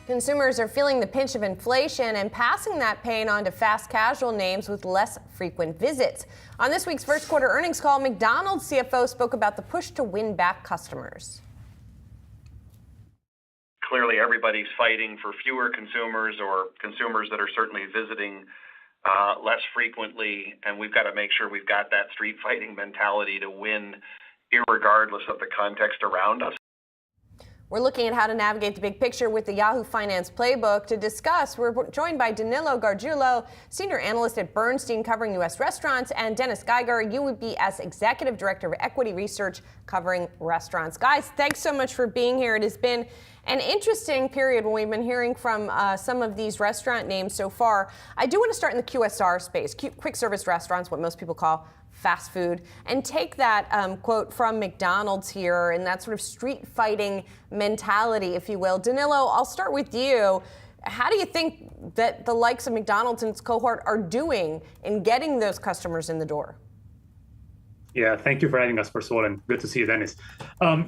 Consumers are feeling the pinch of inflation and passing that pain on to fast casual names with less frequent visits. On this week's first quarter earnings call, McDonald's CFO spoke about the push to win back customers. Clearly, everybody's fighting for fewer consumers or consumers that are certainly visiting less frequently, and we've got to make sure we've got that street fighting mentality to win irregardless of the context around us. We're looking at how to navigate the big picture with the Yahoo Finance Playbook. To discuss, we're joined by Danilo Gargiulo, senior analyst at Bernstein covering U.S. restaurants, and Dennis Geiger, UBS executive director of equity research covering restaurants. Guys, thanks so much for being here. It has been An interesting period when we've been hearing from some of these restaurant names so far. I do want to start in the QSR space, quick service restaurants, what most people call fast food, and take that quote from McDonald's here and that sort of street fighting mentality, if you will. Danilo, I'll start with you. How do you think that the likes of McDonald's and its cohort are doing in getting those customers in the door? Yeah, thank you for having us, first of all, and good to see you, Dennis.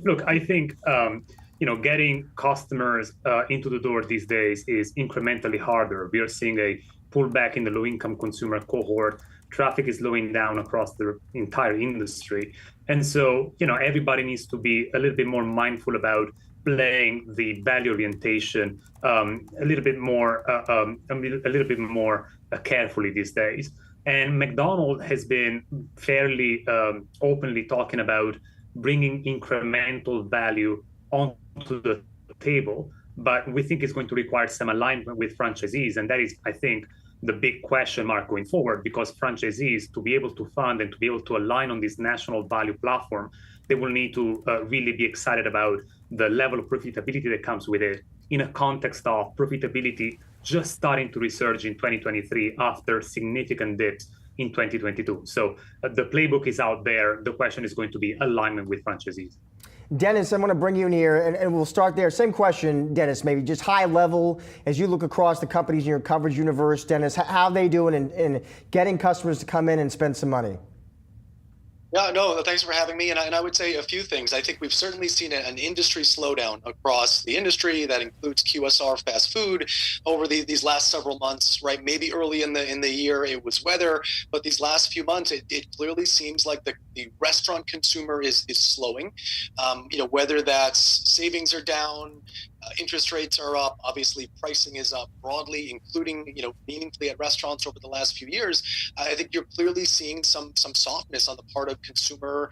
Look, I think getting customers into the door these days is incrementally harder. We are seeing a pullback in the low-income consumer cohort. Traffic is slowing down across the entire industry, and so everybody needs to be a little bit more mindful about playing the value orientation a little bit more carefully these days. And McDonald's has been fairly openly talking about bringing incremental value onto the table, but we think it's going to require some alignment with franchisees, and that is, I think, the big question mark going forward, because franchisees, to be able to fund and to be able to align on this national value platform, they will need to really be excited about the level of profitability that comes with it in a context of profitability just starting to resurge in 2023 after significant dips in 2022. So the playbook is out there. The question is going to be alignment with franchisees. Dennis, I'm going to bring you in here, and we'll start there. Same question, Dennis, maybe just high level, as you look across the companies in your coverage universe, Dennis, how are they doing in getting customers to come in and spend some money? Yeah, no, thanks for having me. And I would say a few things. I think we've certainly seen an industry slowdown across the industry. That includes QSR, fast food, over these last several months, right? Maybe early in the year it was weather, but these last few months, it clearly seems like the restaurant consumer is slowing. Whether that's savings are down, interest rates are up, obviously pricing is up broadly, including meaningfully at restaurants over the last few years. I think you're clearly seeing some softness on the part of consumer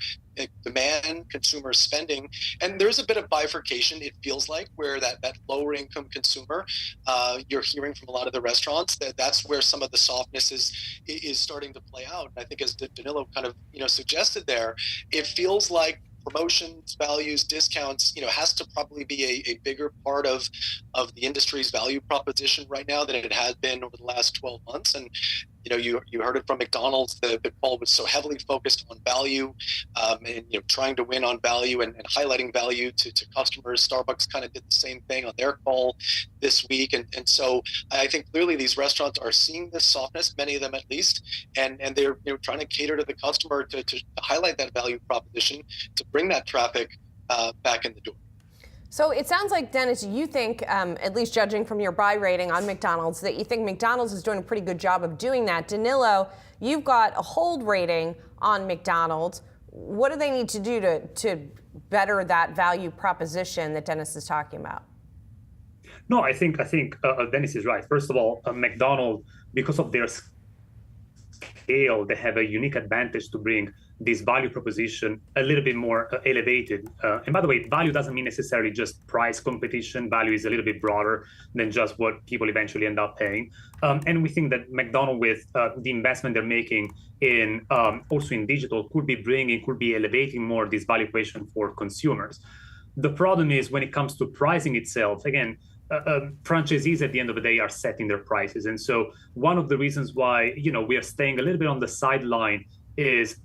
demand, consumer spending, and there's a bit of bifurcation, it feels like, where that lower income consumer, you're hearing from a lot of the restaurants that's where some of the softness is starting to play out. And I think, as Danilo kind of suggested there, it feels like promotions, values, discounts, has to probably be a bigger part of the industry's value proposition right now than it has been over the last 12 months. And you heard it from McDonald's. The call was so heavily focused on value, and trying to win on value and highlighting value to customers. Starbucks kind of did the same thing on their call this week, and so I think clearly these restaurants are seeing this softness, many of them at least, and they're trying to cater to the customer to highlight that value proposition, to bring that traffic back in the door. So it sounds like, Dennis, you think, at least judging from your buy rating on McDonald's, that you think McDonald's is doing a pretty good job of doing that. Danilo, you've got a hold rating on McDonald's. What do they need to do to better that value proposition that Dennis is talking about? No, I think Dennis is right. First of all, McDonald's, because of their scale, they have a unique advantage to bring this value proposition a little bit more elevated. And by the way, value doesn't mean necessarily just price competition. Value is a little bit broader than just what people eventually end up paying. And we think that McDonald's, with the investment they're making in also in digital, could be elevating more this value equation for consumers. The problem is when it comes to pricing itself, again, franchisees at the end of the day are setting their prices. And so one of the reasons why, we are staying a little bit on the sideline is,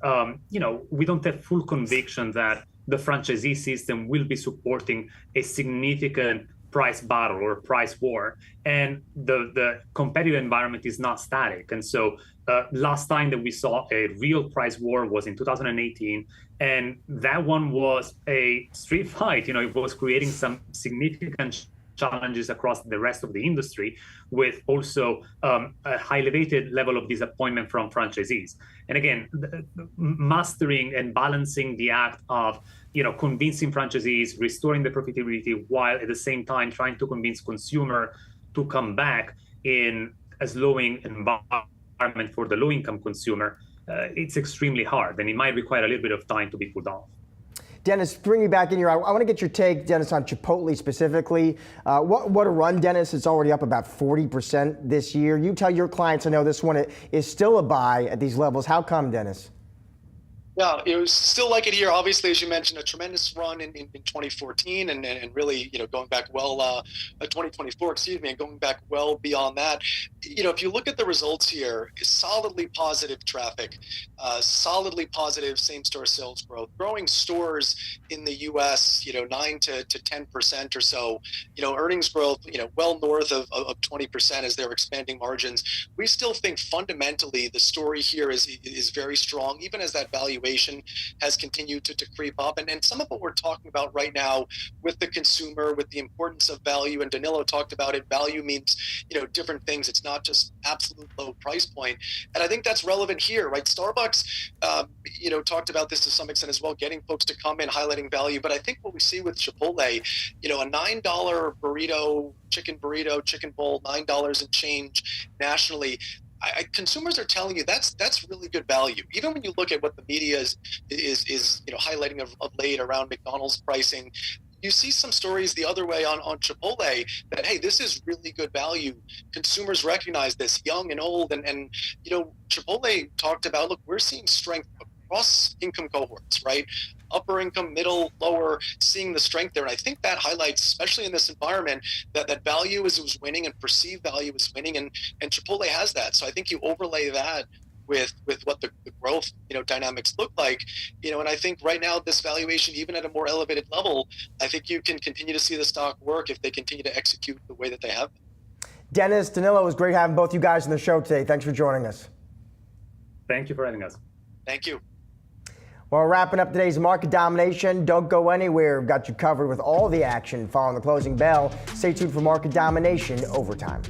we don't have full conviction that the franchisee system will be supporting a significant price battle or price war. And the competitive environment is not static. And so last time that we saw a real price war was in 2018. And that one was a street fight. It was creating some significant challenges across the rest of the industry, with also a high elevated level of disappointment from franchisees. And again, mastering and balancing the act of convincing franchisees, restoring the profitability, while at the same time trying to convince consumer to come back in a slowing environment for the low-income consumer, it's extremely hard, and it might require a little bit of time to be pulled off. Dennis, bring me back in here. I want to get your take, Dennis, on Chipotle specifically. What a run, Dennis. It's already up about 40% this year. You tell your clients, I know this one is still a buy at these levels. How come, Dennis? Yeah, it was still like it here. Obviously, as you mentioned, a tremendous run in 2014 and really, going back well, 2024, excuse me, and going back well beyond that. If you look at the results here, solidly positive traffic, solidly positive same-store sales growth, growing stores in the U.S., 9 to 10% or so, earnings growth, well north of 20% as they're expanding margins. We still think fundamentally the story here is very strong, even as that valuation has continued to creep up. And some of what we're talking about right now with the consumer, with the importance of value, and Danilo talked about it, value means, different things. It's not just absolute low price point. And I think that's relevant here, right? Starbucks, talked about this to some extent as well, getting folks to come in, highlighting value. But I think what we see with Chipotle, a $9 burrito, chicken bowl, $9 and change nationally, consumers are telling you that's really good value. Even when you look at what the media is highlighting of late around McDonald's pricing, you see some stories the other way on Chipotle that, hey, this is really good value. Consumers recognize this, young and old. And Chipotle talked about, look, we're seeing strength across income cohorts, right? Upper income, middle, lower, seeing the strength there. And I think that highlights, especially in this environment, that value is winning and perceived value is winning. And Chipotle has that. So I think you overlay that with what the growth, dynamics look like, and I think right now this valuation, even at a more elevated level, I think you can continue to see the stock work if they continue to execute the way that they have. Dennis, Danilo, it was great having both you guys on the show today. Thanks for joining us. Thank you for having us. Thank you. Well, wrapping up today's market domination. Don't go anywhere. We've got you covered with all the action following the closing bell. Stay tuned for Market Domination Overtime.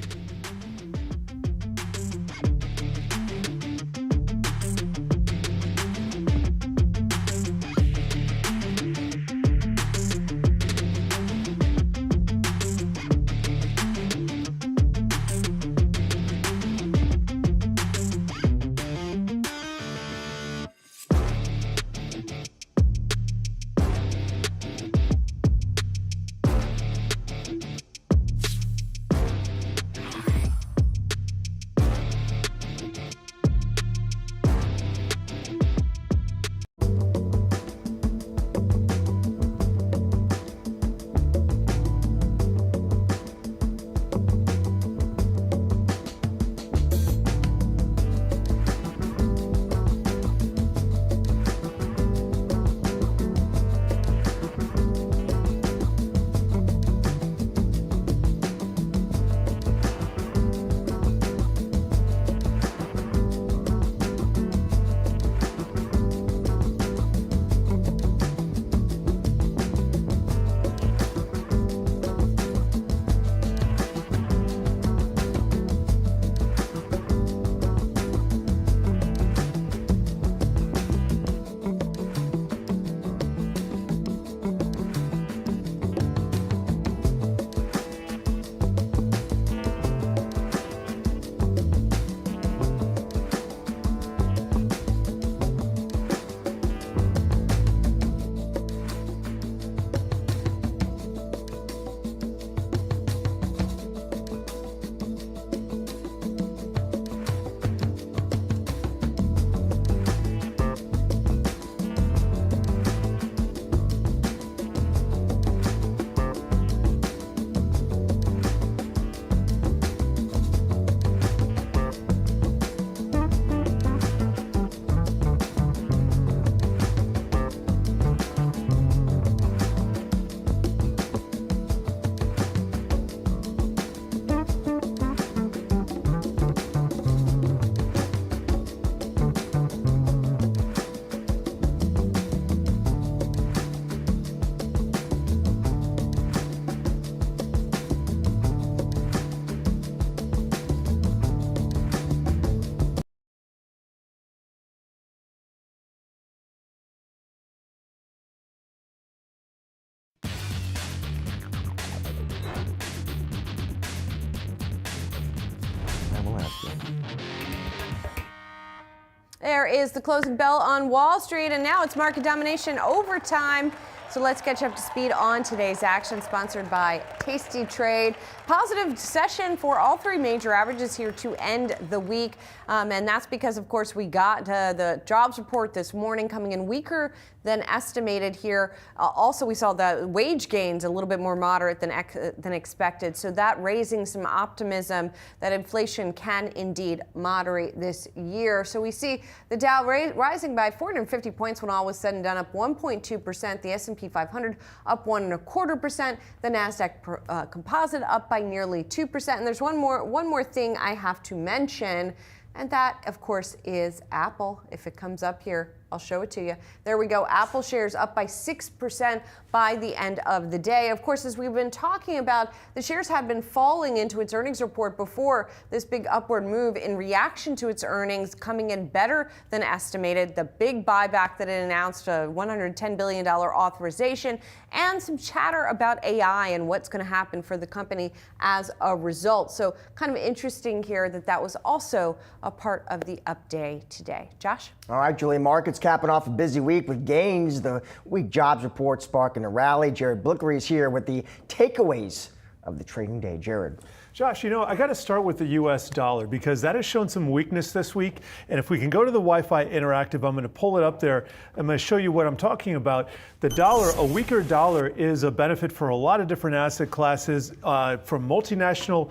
There is the closing bell on Wall Street, and now it's Market Domination Overtime. So let's catch up to speed on today's action, sponsored by Tasty Trade. Positive session for all three major averages here to end the week. And that's because, of course, we got the jobs report this morning coming in weaker than estimated here. Also, we saw the wage gains a little bit more moderate than expected. So that raising some optimism that inflation can indeed moderate this year. So we see the Dow rising by 450 points when all was said and done, up 1.2%. The S&P 500 up 1.25%. The Nasdaq Composite up by nearly 2%. And there's one more thing I have to mention, and that, of course, is Apple. If it comes up here, I'll show it to you. There we go. Apple shares up by 6% by the end of the day. Of course, as we've been talking about, the shares had been falling into its earnings report before this big upward move in reaction to its earnings coming in better than estimated. The big buyback that it announced, a $110 billion authorization, and some chatter about AI and what's going to happen for the company as a result. So kind of interesting here that was also a part of the up day today. Josh? All right, Julie, markets capping off a busy week with gains. The week jobs report sparking a rally. Jared Blickery is here with the takeaways of the trading day. Jared. Josh, I got to start with the U.S. dollar because that has shown some weakness this week. And if we can go to the Wi-Fi Interactive, I'm going to pull it up there. I'm going to show you what I'm talking about. The dollar, a weaker dollar, is a benefit for a lot of different asset classes, from multinational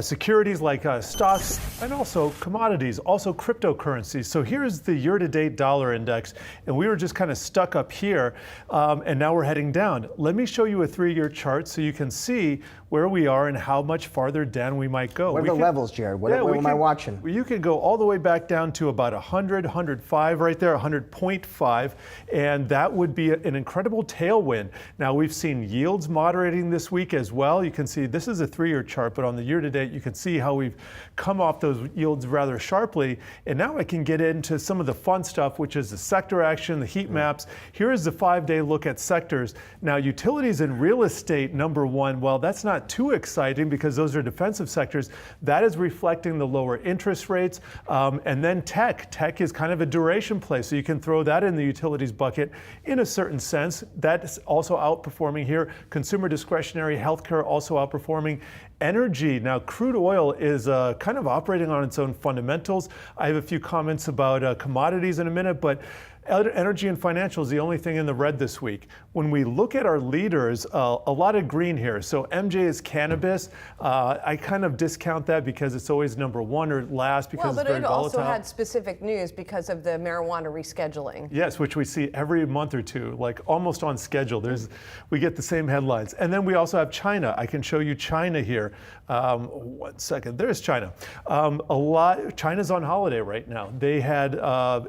securities like stocks and also commodities, also cryptocurrencies. So here's the year-to-date dollar index, and we were just kind of stuck up here, and now we're heading down. Let me show you a 3-year chart so you can see where we are and how much farther down we might go. What are the levels, Jared? What am I watching? You can go all the way back down to about 100, 105 right there, 100.5, and that would be an incredible tailwind. Now, we've seen yields moderating this week as well. You can see this is a 3-year chart, but on the year-to-date, you can see how we've come off those yields rather sharply. And now I can get into some of the fun stuff, which is the sector action, the heat maps. Here is the 5-day look at sectors. Now, utilities and real estate, number one, well, that's not too exciting because those are defensive sectors. That is reflecting the lower interest rates. And then tech. Tech is kind of a duration play, so you can throw that in the utilities bucket in a certain sense. That's also outperforming here. Consumer discretionary, healthcare also outperforming. Energy. Now, crude oil is kind of operating on its own fundamentals. I have a few comments about commodities in a minute, but energy and financial is the only thing in the red this week. When we look at our leaders, a lot of green here. So MJ is cannabis. I kind of discount that because it's always number one or last because it's very volatile. But it also had specific news because of the marijuana rescheduling. Yes, which we see every month or two, like almost on schedule. We get the same headlines. And then we also have China. I can show you China here. 1 second. There's China. China's on holiday right now. They had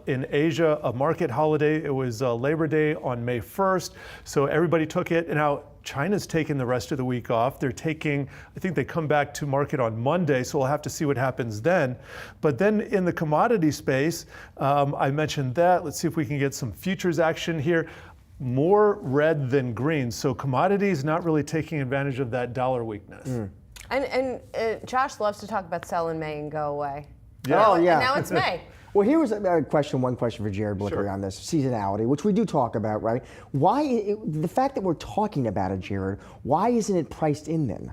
in Asia a market holiday. It was Labor Day on May 1st. So everybody took it. And now China's taking the rest of the week off. I think they come back to market on Monday, so we'll have to see what happens then. But then in the commodity space, I mentioned that. Let's see if we can get some futures action here. More red than green. So commodities not really taking advantage of that dollar weakness. And Josh loves to talk about sell in May and go away. Yeah. Oh, yeah. And now it's May. Well, here was one question for Jared Blickery on this seasonality, which we do talk about, right? The fact that we're talking about it, Jared, why isn't it priced in then?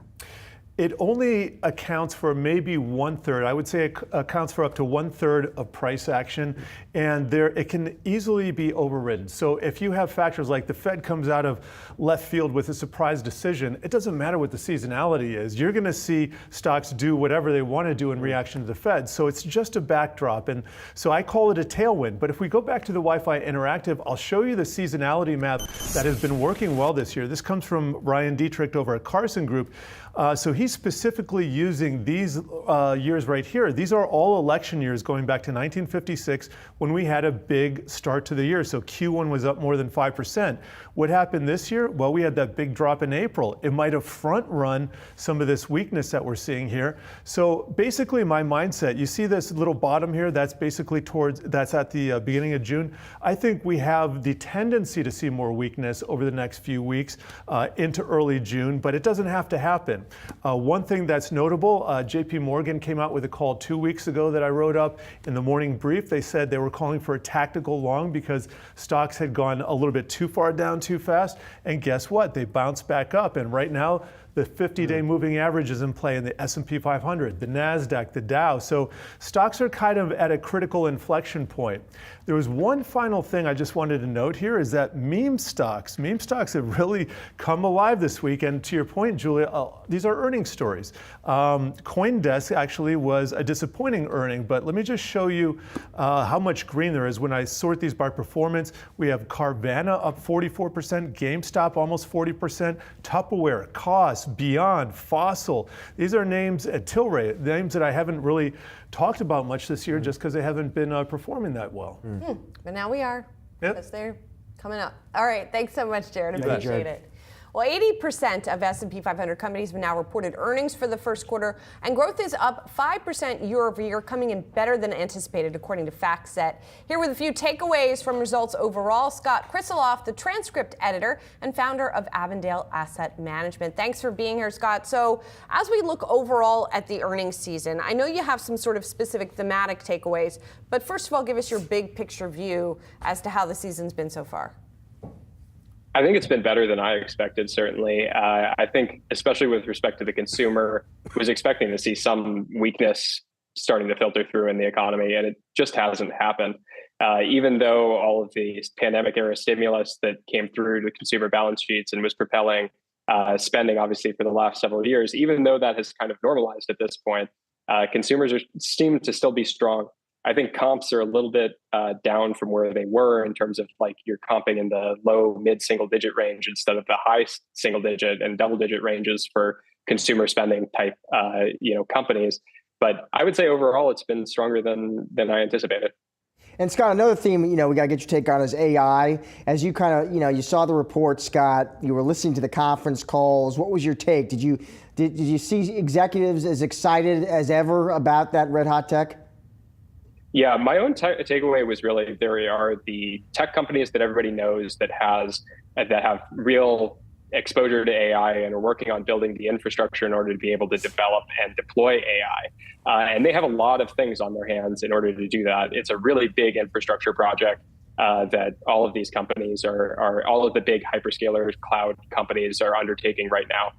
It only accounts for maybe 1/3. I would say it accounts for up to 1/3 of price action, and it can easily be overridden. So if you have factors like the Fed comes out of left field with a surprise decision, it doesn't matter what the seasonality is. You're going to see stocks do whatever they want to do in reaction to the Fed. So it's just a backdrop, and so I call it a tailwind. But if we go back to the Wi-Fi Interactive, I'll show you the seasonality map that has been working well this year. This comes from Ryan Dietrich over at Carson Group. So he's specifically using these years right here. These are all election years going back to 1956 when we had a big start to the year. So Q1 was up more than 5%. What happened this year? Well, we had that big drop in April. It might have front run some of this weakness that we're seeing here. So basically my mindset, you see this little bottom here, that's basically that's at the beginning of June. I think we have the tendency to see more weakness over the next few weeks into early June, but it doesn't have to happen. One thing that's notable, JP Morgan came out with a call 2 weeks ago that I wrote up in the morning brief. They said they were calling for a tactical long because stocks had gone a little bit too far down too fast. And guess what? They bounced back up. And right now, the 50-day moving average is in play in the S&P 500, the Nasdaq, the Dow. So stocks are kind of at a critical inflection point. There was one final thing I just wanted to note here is that meme stocks have really come alive this week. And to your point, Julia, these are earnings stories. CoinDesk actually was a disappointing earning, but let me just show you how much green there is when I sort these by performance. We have Carvana up 44%, GameStop almost 40%, Tupperware, COS, Beyond, Fossil. These are names at Tilray, names that I haven't really talked about much this year just because they haven't been performing that well. But now we are, Yep. because they're coming up. All right, thanks so much, Jared. Thank you, Appreciate Jared. it. Well, 80% of S&P 500 companies have now reported earnings for the first quarter, and growth is up 5% year over year, coming in better than anticipated, according to FactSet. Here with a few takeaways from results overall, Scott Kriseloff, the transcript editor and founder of Avondale Asset Management. Thanks for being here, Scott. So as we look overall at the earnings season, I know you have some sort of specific thematic takeaways, but first of all, give us your big picture view as to how the season's been so far. I think it's been better than I expected, certainly. I think, especially with respect to the consumer, was expecting to see some weakness starting to filter through in the economy, and it just hasn't happened. Even though all of the pandemic-era stimulus that came through the consumer balance sheets and was propelling spending, obviously, for the last several years, even though that has kind of normalized at this point, consumers seem to still be strong. I think comps are a little bit down from where they were in terms of like you're comping in the low mid-single digit range instead of the high single digit and double digit ranges for consumer spending type companies. But I would say overall it's been stronger than I anticipated. And Scott, another theme, we got to get your take on is AI. As you kind of, you saw the report, Scott, you were listening to the conference calls. What was your take? Did you see executives as excited as ever about that red hot tech? Yeah, my own takeaway was really there are the tech companies that everybody knows that have real exposure to AI and are working on building the infrastructure in order to be able to develop and deploy AI. And they have a lot of things on their hands in order to do that. It's a really big infrastructure project that all of these companies are all of the big hyperscalers, cloud companies are undertaking right now.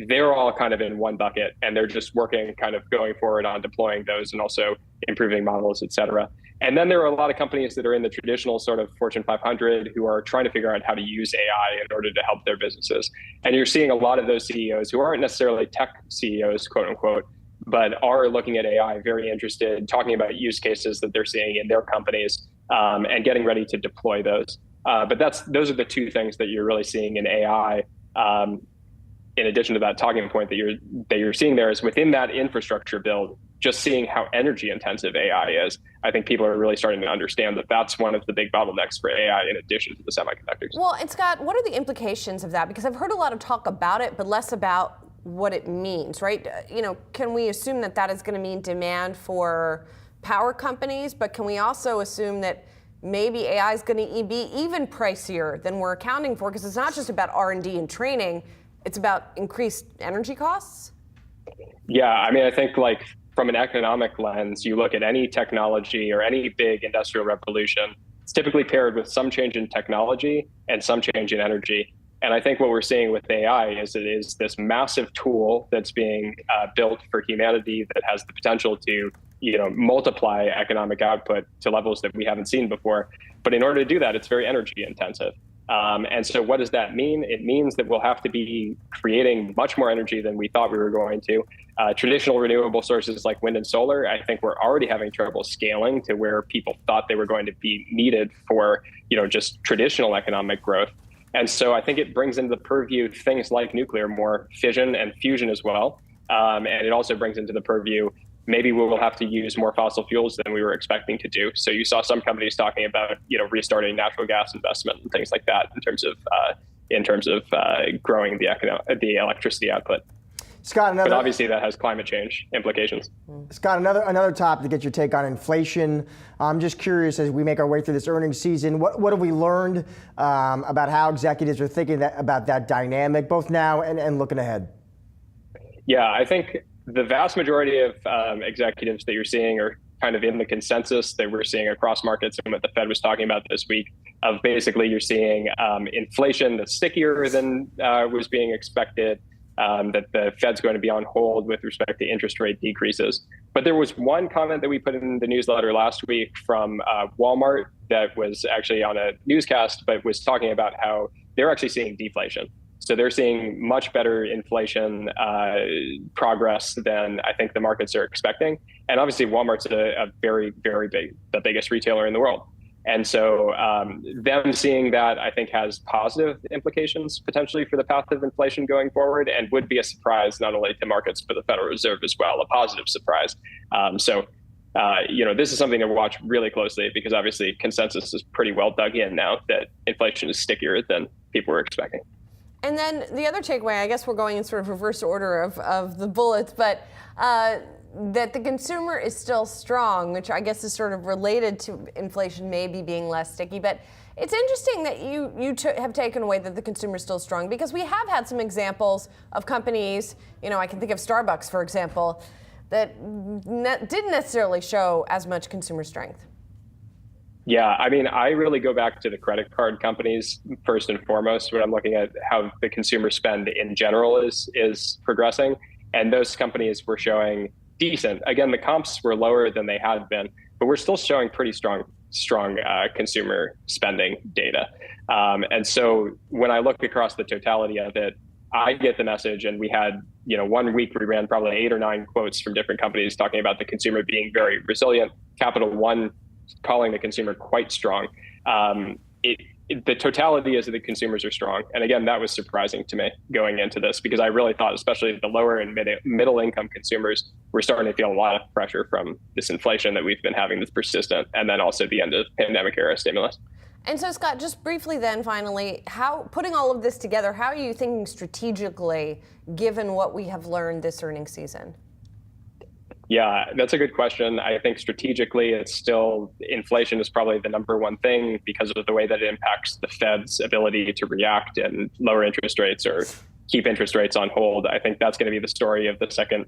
They're all kind of in one bucket, and they're just working kind of going forward on deploying those and also improving models, et cetera. And then there are a lot of companies that are in the traditional sort of Fortune 500 who are trying to figure out how to use AI in order to help their businesses. And you're seeing a lot of those CEOs who aren't necessarily tech CEOs, quote unquote, but are looking at AI, very interested, talking about use cases that they're seeing in their companies and getting ready to deploy those. But those are the two things that you're really seeing in AI. In addition to that talking point that you're seeing there is within that infrastructure build, just seeing how energy intensive AI is. I think people are really starting to understand that that's one of the big bottlenecks for AI in addition to the semiconductors. Well, and Scott, what are the implications of that? Because I've heard a lot of talk about it, but less about what it means, right? Can we assume that that is going to mean demand for power companies, but can we also assume that maybe AI is going to be even pricier than we're accounting for? Because it's not just about R&D and training. It's about increased energy costs? Yeah, I mean, I think like from an economic lens, you look at any technology or any big industrial revolution, it's typically paired with some change in technology and some change in energy. And I think what we're seeing with AI is it is this massive tool that's being built for humanity that has the potential to multiply economic output to levels that we haven't seen before. But in order to do that, it's very energy intensive. And so what does that mean? It means that we'll have to be creating much more energy than we thought we were going to. Traditional renewable sources like wind and solar, I think we're already having trouble scaling to where people thought they were going to be needed for, just traditional economic growth. And so I think it brings into the purview things like nuclear, more fission and fusion as well. And it also brings into the purview maybe we will have to use more fossil fuels than we were expecting to do. So you saw some companies talking about, restarting natural gas investment and things like that in terms of growing the electricity output. Scott, but obviously that has climate change implications. Scott, another topic to get your take on inflation. I'm just curious, as we make our way through this earnings season, what have we learned about how executives are thinking about that dynamic, both now and looking ahead? Yeah, I think the vast majority of executives that you're seeing are kind of in the consensus that we're seeing across markets and what the Fed was talking about this week of basically you're seeing inflation that's stickier than was being expected, that the Fed's going to be on hold with respect to interest rate decreases. But there was one comment that we put in the newsletter last week from Walmart that was actually on a newscast, but was talking about how they're actually seeing deflation. So they're seeing much better inflation progress than I think the markets are expecting. And obviously Walmart's a very, very big, the biggest retailer in the world. And so them seeing that, I think, has positive implications potentially for the path of inflation going forward, and would be a surprise not only to markets, but the Federal Reserve as well, a positive surprise. This is something to watch really closely, because obviously consensus is pretty well dug in now that inflation is stickier than people were expecting. And then the other takeaway, I guess we're going in sort of reverse order of the bullets, but that the consumer is still strong, which I guess is sort of related to inflation maybe being less sticky. But it's interesting that you have taken away that the consumer is still strong, because we have had some examples of companies, I can think of Starbucks, for example, that didn't necessarily show as much consumer strength. Yeah, I mean, I really go back to the credit card companies first and foremost when I'm looking at how the consumer spend in general is progressing. And those companies were showing decent. Again, the comps were lower than they had been, but we're still showing pretty strong consumer spending data. And so when I look across the totality of it, I get the message, and we had, 1 week we ran probably 8 or 9 quotes from different companies talking about the consumer being very resilient. Capital One calling the consumer quite strong. The totality is that the consumers are strong. And again, that was surprising to me going into this, because I really thought, especially the lower and middle income consumers, were starting to feel a lot of pressure from this inflation that we've been having that's persistent, and then also the end of pandemic era stimulus. And so, Scott, just briefly then, finally, putting all of this together, how are you thinking strategically, given what we have learned this earnings season? Yeah, that's a good question. I think strategically, it's still, inflation is probably the number one thing because of the way that it impacts the Fed's ability to react and lower interest rates or keep interest rates on hold. I think that's going to be the story of the second,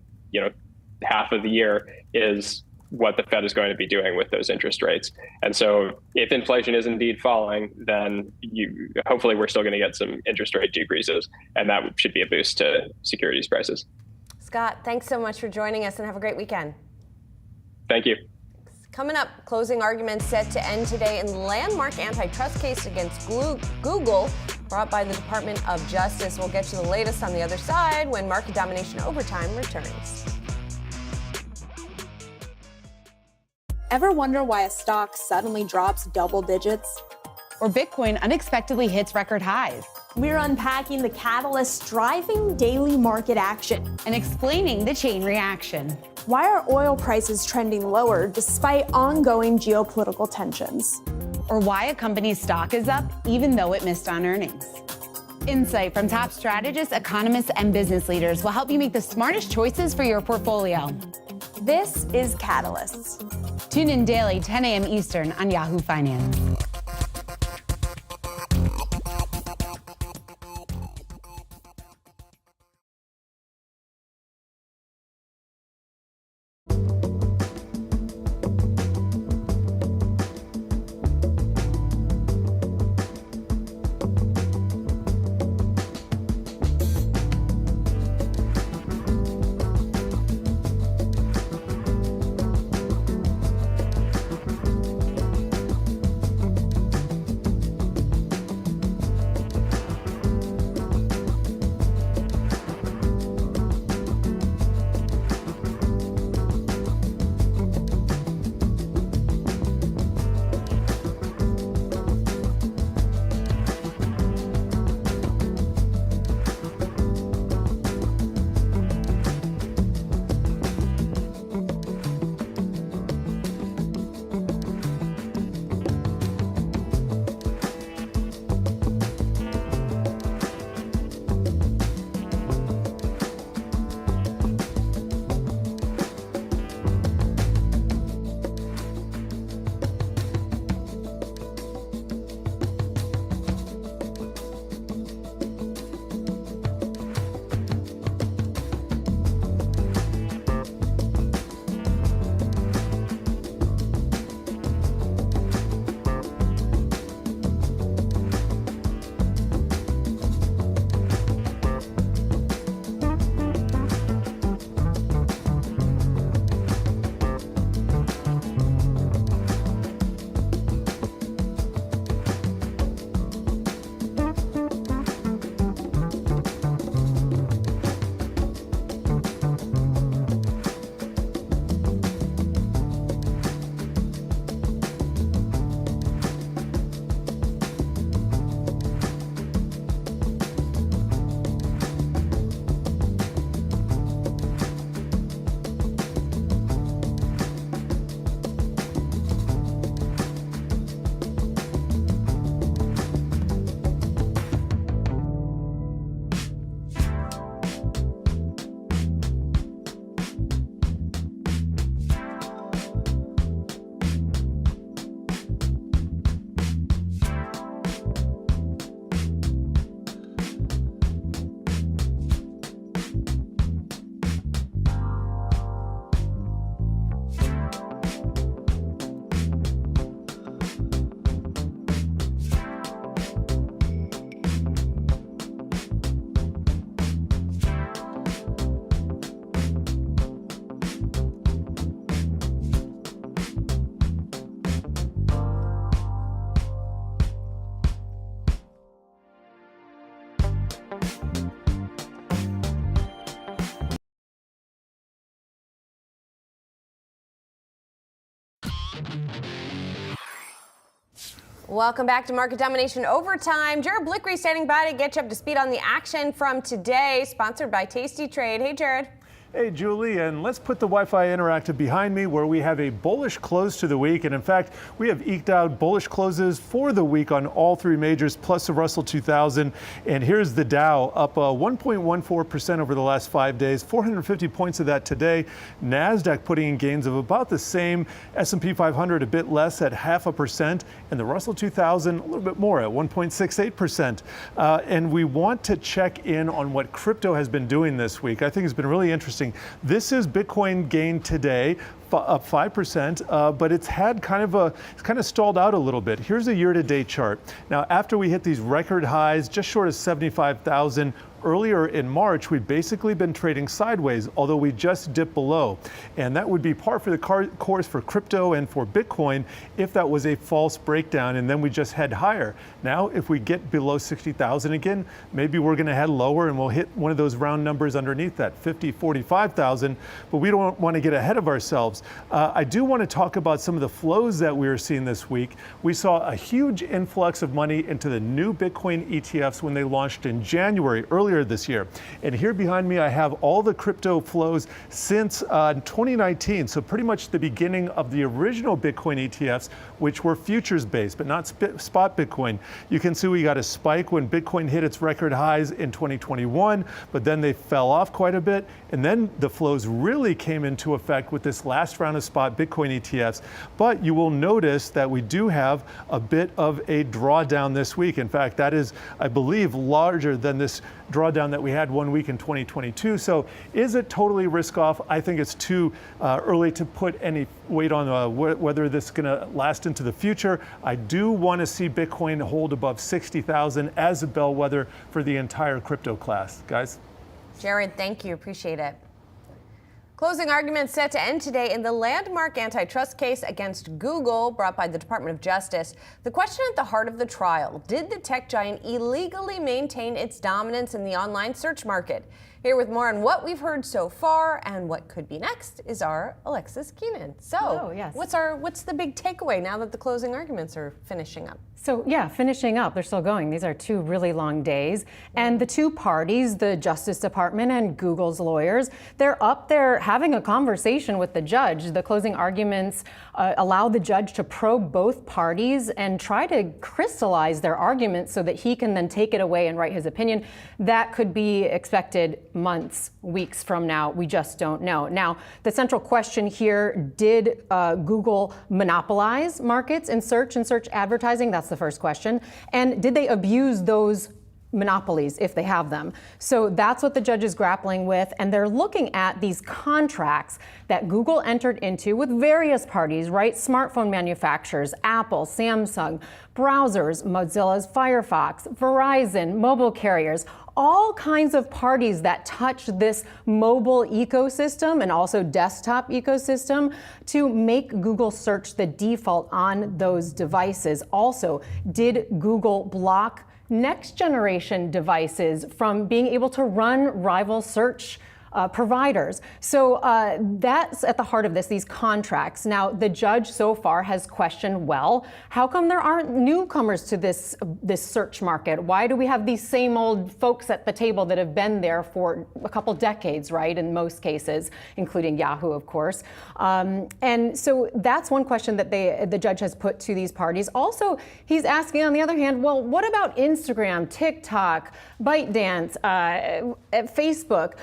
half of the year, is what the Fed is going to be doing with those interest rates. And so if inflation is indeed falling, then hopefully we're still going to get some interest rate decreases, and that should be a boost to securities prices. Scott, thanks so much for joining us, and have a great weekend. Thank you. Coming up, closing arguments set to end today in landmark antitrust case against Google brought by the Department of Justice. We'll get you the latest on the other side when Market Domination Overtime returns. Ever wonder why a stock suddenly drops double digits? Or Bitcoin unexpectedly hits record highs? We're unpacking the catalysts driving daily market action and explaining the chain reaction. Why are oil prices trending lower despite ongoing geopolitical tensions? Or why a company's stock is up even though it missed on earnings. Insight from top strategists, economists, and business leaders will help you make the smartest choices for your portfolio. This is Catalysts. Tune in daily, 10 a.m. Eastern on Yahoo Finance. Welcome back to Market Domination Overtime. Jared Blickery standing by to get you up to speed on the action from today, sponsored by Tasty Trade. Hey, Jared. Hey, Julie, and let's put the Wi-Fi Interactive behind me where we have a bullish close to the week. And in fact, we have eked out bullish closes for the week on all three majors, plus the Russell 2000. And here's the Dow up 1.14% over the last 5 days, 450 points of that today. Nasdaq putting in gains of about the same, S&P 500 a bit less at 0.5%, and the Russell 2000 a little bit more at 1.68%. And we want to check in on what crypto has been doing this week. I think it's been really interesting. This is Bitcoin gain today, up 5%, but it's had kind of stalled out a little bit. Here's a year-to-date chart. Now, after we hit these record highs, just short of 75,000 earlier in March, we've basically been trading sideways, although we just dipped below. And that would be par for the course for crypto and for Bitcoin if that was a false breakdown and then we just head higher. Now, if we get below 60,000 again, maybe we're going to head lower and we'll hit one of those round numbers underneath that, 50, 45,000, but we don't want to get ahead of ourselves. I do want to talk about some of the flows that we were seeing this week. We saw a huge influx of money into the new Bitcoin ETFs when they launched in January, earlier this year. And here behind me, I have all the crypto flows since 2019. So pretty much the beginning of the original Bitcoin ETFs, which were futures based, but not spot Bitcoin. You can see we got a spike when Bitcoin hit its record highs in 2021, but then they fell off quite a bit. And then the flows really came into effect with this last round of spot Bitcoin ETFs. But you will notice that we do have a bit of a drawdown this week. In fact, that is, I believe, larger than this drawdown that we had 1 week in 2022. So is it totally risk off? I think it's too early to put any weight on whether this is going to last into the future. I do want to see Bitcoin hold above 60,000 as a bellwether for the entire crypto class. Guys? Jared, thank you. Appreciate it. Closing arguments set to end today in the landmark antitrust case against Google brought by the Department of Justice. The question at the heart of the trial: did the tech giant illegally maintain its dominance in the online search market? Here with more on what we've heard so far and what could be next is our Alexis Keenan. So, yes. What's the big takeaway now that the closing arguments are finishing up? So yeah, finishing up. They're still going. These are 2 really long days. And the 2 parties, the Justice Department and Google's lawyers, they're up there having a conversation with the judge. The closing arguments allow the judge to probe both parties and try to crystallize their arguments so that he can then take it away and write his opinion. That could be expected months, weeks from now. We just don't know. Now, the central question here: did Google monopolize markets in search and search advertising? That's the first question. And did they abuse those monopolies if they have them? So that's what the judge is grappling with. And they're looking at these contracts that Google entered into with various parties, right? Smartphone manufacturers, Apple, Samsung, browsers, Mozilla's Firefox, Verizon, mobile carriers, all kinds of parties that touch this mobile ecosystem and also desktop ecosystem to make Google search the default on those devices. Also, did Google block next generation devices from being able to run rival search providers? So that's at the heart of this, these contracts. Now, the judge so far has questioned, well, how come there aren't newcomers to this search market? Why do we have these same old folks at the table that have been there for a couple decades, right, in most cases, including Yahoo, of course. And so that's one question that the judge has put to these parties. Also, he's asking, on the other hand, well, what about Instagram, TikTok, ByteDance, Facebook?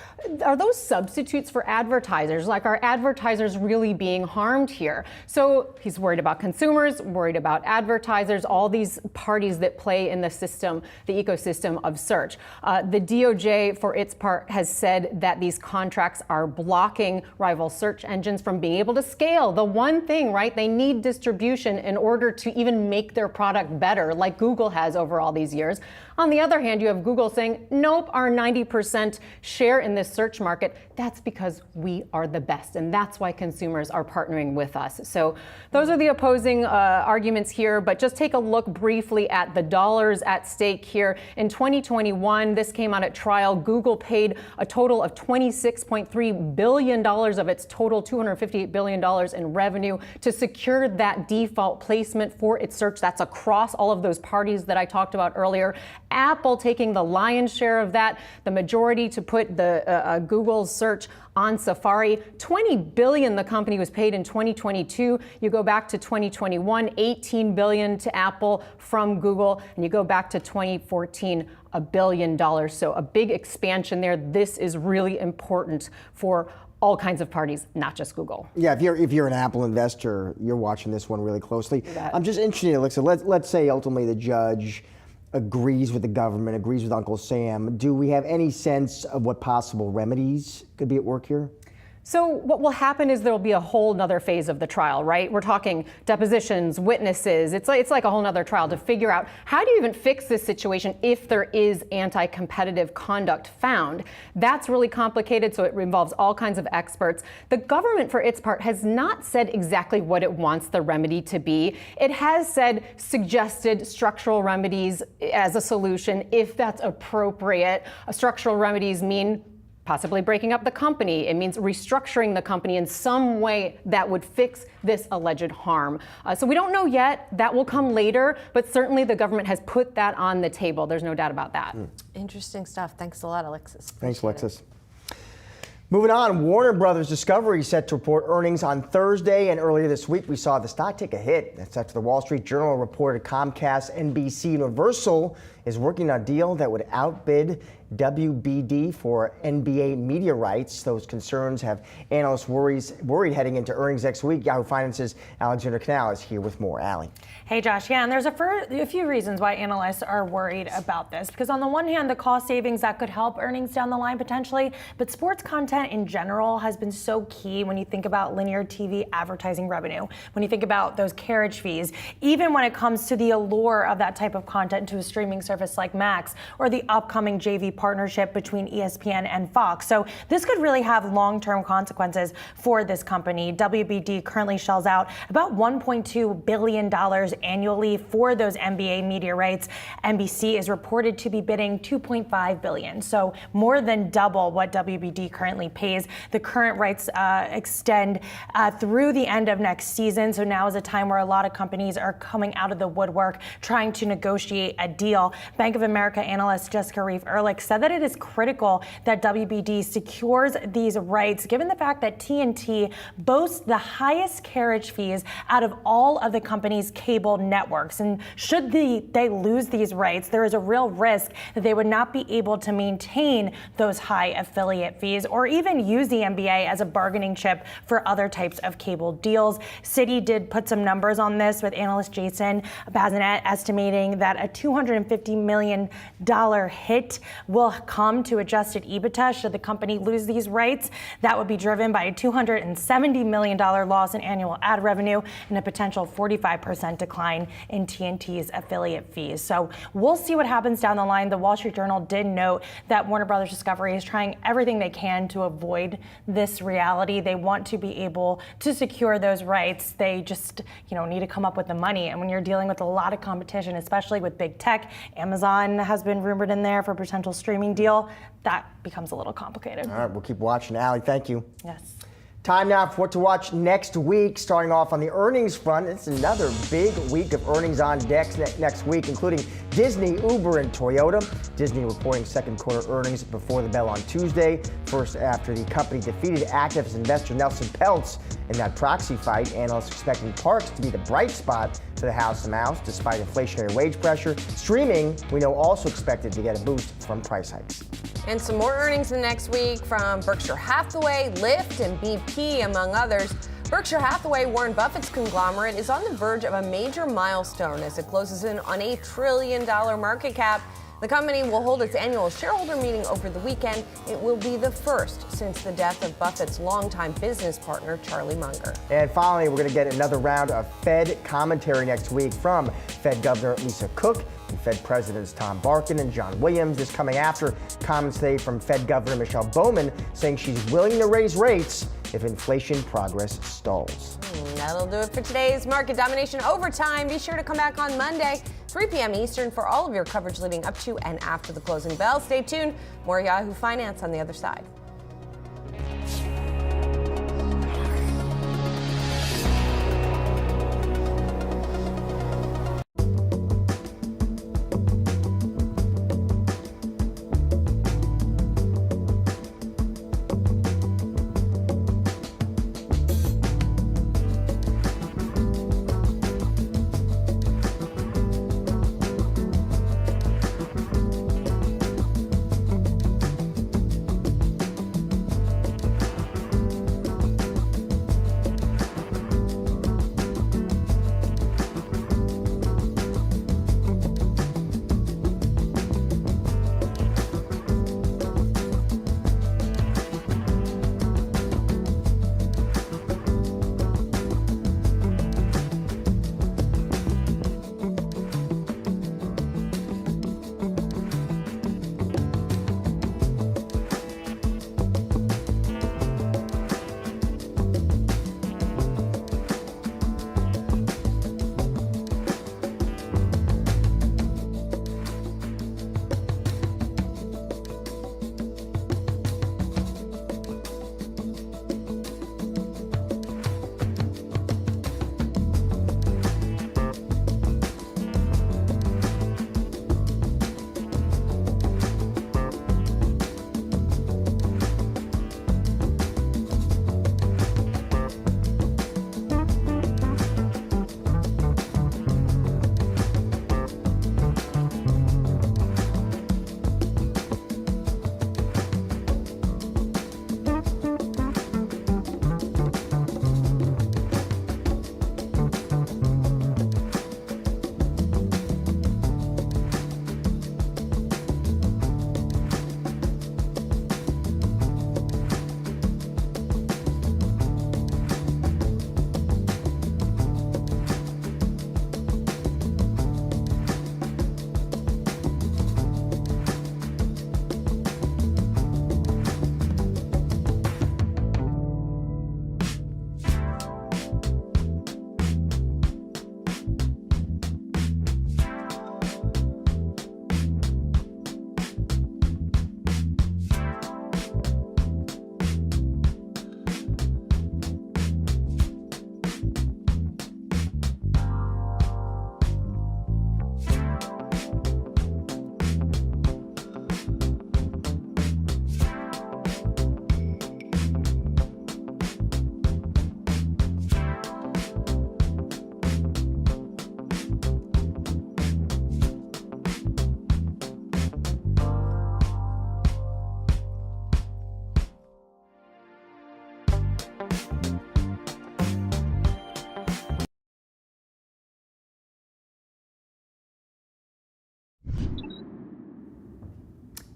Are those substitutes for advertisers? Like, are advertisers really being harmed here? So he's worried about consumers, worried about advertisers, all these parties that play in the system, the ecosystem of search. The DOJ, for its part, has said that these contracts are blocking rival search engines from being able to scale. The one thing, right? They need distribution in order to even make their product better, like Google has over all these years. On the other hand, you have Google saying, nope, our 90% share in this search market. That's because we are the best, and that's why consumers are partnering with us. So those are the opposing arguments here, but just take a look briefly at the dollars at stake here. In 2021, this came out at trial. Google paid a total of $26.3 billion of its total $258 billion in revenue to secure that default placement for its search. That's across all of those parties that I talked about earlier. Apple taking the lion's share of that, the majority to put the Google search on Safari. $20 billion the company was paid in 2022. You go back to 2021, $18 billion to Apple from Google, and you go back to 2014, $1 billion. So a big expansion there. This is really important for all kinds of parties, not just Google. Yeah, if you're an Apple investor, you're watching this one really closely. I'm just interested, Alexa. Let's say ultimately the judge agrees with the government, agrees with Uncle Sam. Do we have any sense of what possible remedies could be at work here? So what will happen is there'll be a whole nother phase of the trial, right? We're talking depositions, witnesses. It's like a whole nother trial to figure out how do you even fix this situation if there is anti-competitive conduct found. That's really complicated, so it involves all kinds of experts. The government, for its part, has not said exactly what it wants the remedy to be. It has suggested structural remedies as a solution if that's appropriate. Structural remedies mean possibly breaking up the company. It means restructuring the company in some way that would fix this alleged harm. So we don't know yet. That will come later, but certainly the government has put that on the table. There's no doubt about that. Interesting stuff. Thanks a lot, Alexis. Thanks, Alexis. Moving on, Warner Brothers Discovery is set to report earnings on Thursday, and earlier this week we saw the stock take a hit. That's after the Wall Street Journal reported Comcast, NBC, Universal is working on a deal that would outbid WBD for NBA media rights. Those concerns have analysts worried heading into earnings next week. Yahoo Finance's Alexander Canal is here with more. Allie. Hey, Josh. Yeah, and there's a few reasons why analysts are worried about this. Because on the one hand, the cost savings that could help earnings down the line potentially, but sports content in general has been so key when you think about linear TV advertising revenue, when you think about those carriage fees, even when it comes to the allure of that type of content to a streaming service like Max, or the upcoming JV partnership between ESPN and Fox. So this could really have long-term consequences for this company. WBD currently shells out about $1.2 billion annually for those NBA media rights. NBC is reported to be bidding $2.5 billion, so more than double what WBD currently pays. The current rights extend through the end of next season, so now is a time where a lot of companies are coming out of the woodwork trying to negotiate a deal. Bank of America analyst Jessica Reif-Ehrlich said that it is critical that WBD secures these rights, given the fact that TNT boasts the highest carriage fees out of all of the company's cable networks. And should they lose these rights, there is a real risk that they would not be able to maintain those high affiliate fees or even use the NBA as a bargaining chip for other types of cable deals. Citi did put some numbers on this, with analyst Jason Bazinet estimating that a $250 million hit will come to adjusted EBITDA should the company lose these rights. That would be driven by a $270 million loss in annual ad revenue and a potential 45% decline in TNT's affiliate fees. So we'll see what happens down the line. The Wall Street Journal did note that Warner Brothers Discovery is trying everything they can to avoid this reality. They want to be able to secure those rights. They just, need to come up with the money. And when you're dealing with a lot of competition, especially with big tech, Amazon has been rumored in there for a potential streaming deal, that becomes a little complicated. All right, we'll keep watching. Allie, thank you. Yes. Time now for what to watch next week. Starting off on the earnings front, it's another big week of earnings on deck next week, including Disney, Uber, and Toyota. Disney reporting second quarter earnings before the bell on Tuesday, first after the company defeated activist investor Nelson Peltz in that proxy fight. Analysts expecting parks to be the bright spot for the House of Mouse, despite inflationary wage pressure. Streaming, we know, also expected to get a boost from price hikes. And some more earnings in next week from Berkshire Hathaway, Lyft, and BP, among others. Berkshire Hathaway, Warren Buffett's conglomerate, is on the verge of a major milestone as it closes in on $1 trillion market cap. The company will hold its annual shareholder meeting over the weekend. It will be the first since the death of Buffett's longtime business partner, Charlie Munger. And finally, we're going to get another round of Fed commentary next week from Fed Governor Lisa Cook and Fed Presidents Tom Barkin and John Williams. This coming after comments today from Fed Governor Michelle Bowman saying she's willing to raise rates if inflation progress stalls. That'll do it for today's Market Domination Overtime. Be sure to come back on Monday, 3 p.m. Eastern, for all of your coverage leading up to and after the closing bell. Stay tuned. More Yahoo Finance on the other side.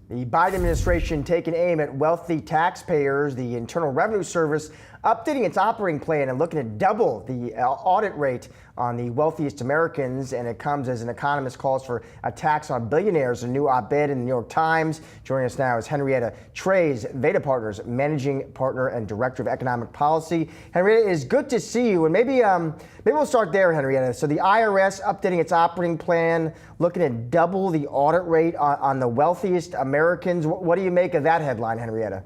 The Biden administration taking aim at wealthy taxpayers. The Internal Revenue Service updating its operating plan and looking to double the audit rate on the wealthiest Americans, and it comes as an economist calls for a tax on billionaires. A new op-ed in the New York Times. Joining us now is Henrietta Trey's, Veda Partners Managing Partner and Director of Economic Policy. Henrietta, it is good to see you, and maybe we'll start there, Henrietta. So the IRS updating its operating plan, looking to double the audit rate on the wealthiest Americans. What do you make of that headline, Henrietta?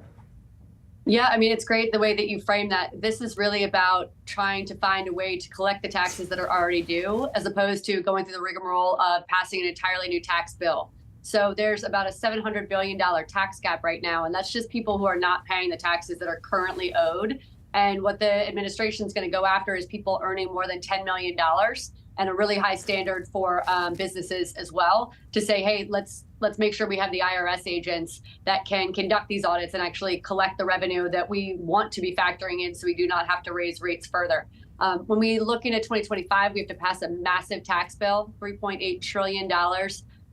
Yeah, I mean, it's great the way that you frame that. This is really about trying to find a way to collect the taxes that are already due, as opposed to going through the rigmarole of passing an entirely new tax bill. So there's about a $700 billion tax gap right now, and that's just people who are not paying the taxes that are currently owed. And what the administration is going to go after is people earning more than $10 million, and a really high standard for businesses as well, to say, hey, let's make sure we have the IRS agents that can conduct these audits and actually collect the revenue that we want to be factoring in, so we do not have to raise rates further. When we look into 2025, we have to pass a massive tax bill, $3.8 trillion.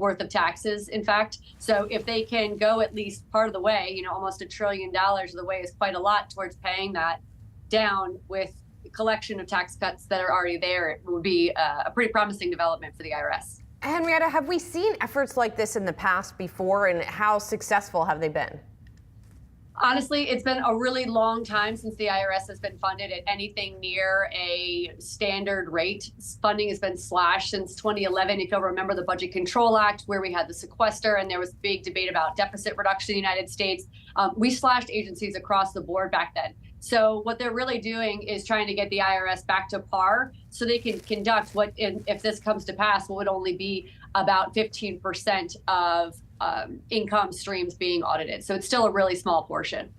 worth of taxes, in fact. So if they can go at least part of the way, almost $1 trillion of the way is quite a lot towards paying that down with a collection of tax cuts that are already there, it would be a pretty promising development for the IRS. Henrietta, have we seen efforts like this in the past before, and how successful have they been? Honestly, it's been a really long time since the IRS has been funded at anything near a standard rate. Funding has been slashed since 2011. If you'll remember the Budget Control Act, where we had the sequester and there was big debate about deficit reduction in the United States, we slashed agencies across the board back then. So what they're really doing is trying to get the IRS back to par so they can conduct what, if this comes to pass, what would only be about 15% of income streams being audited. So it's still a really small portion.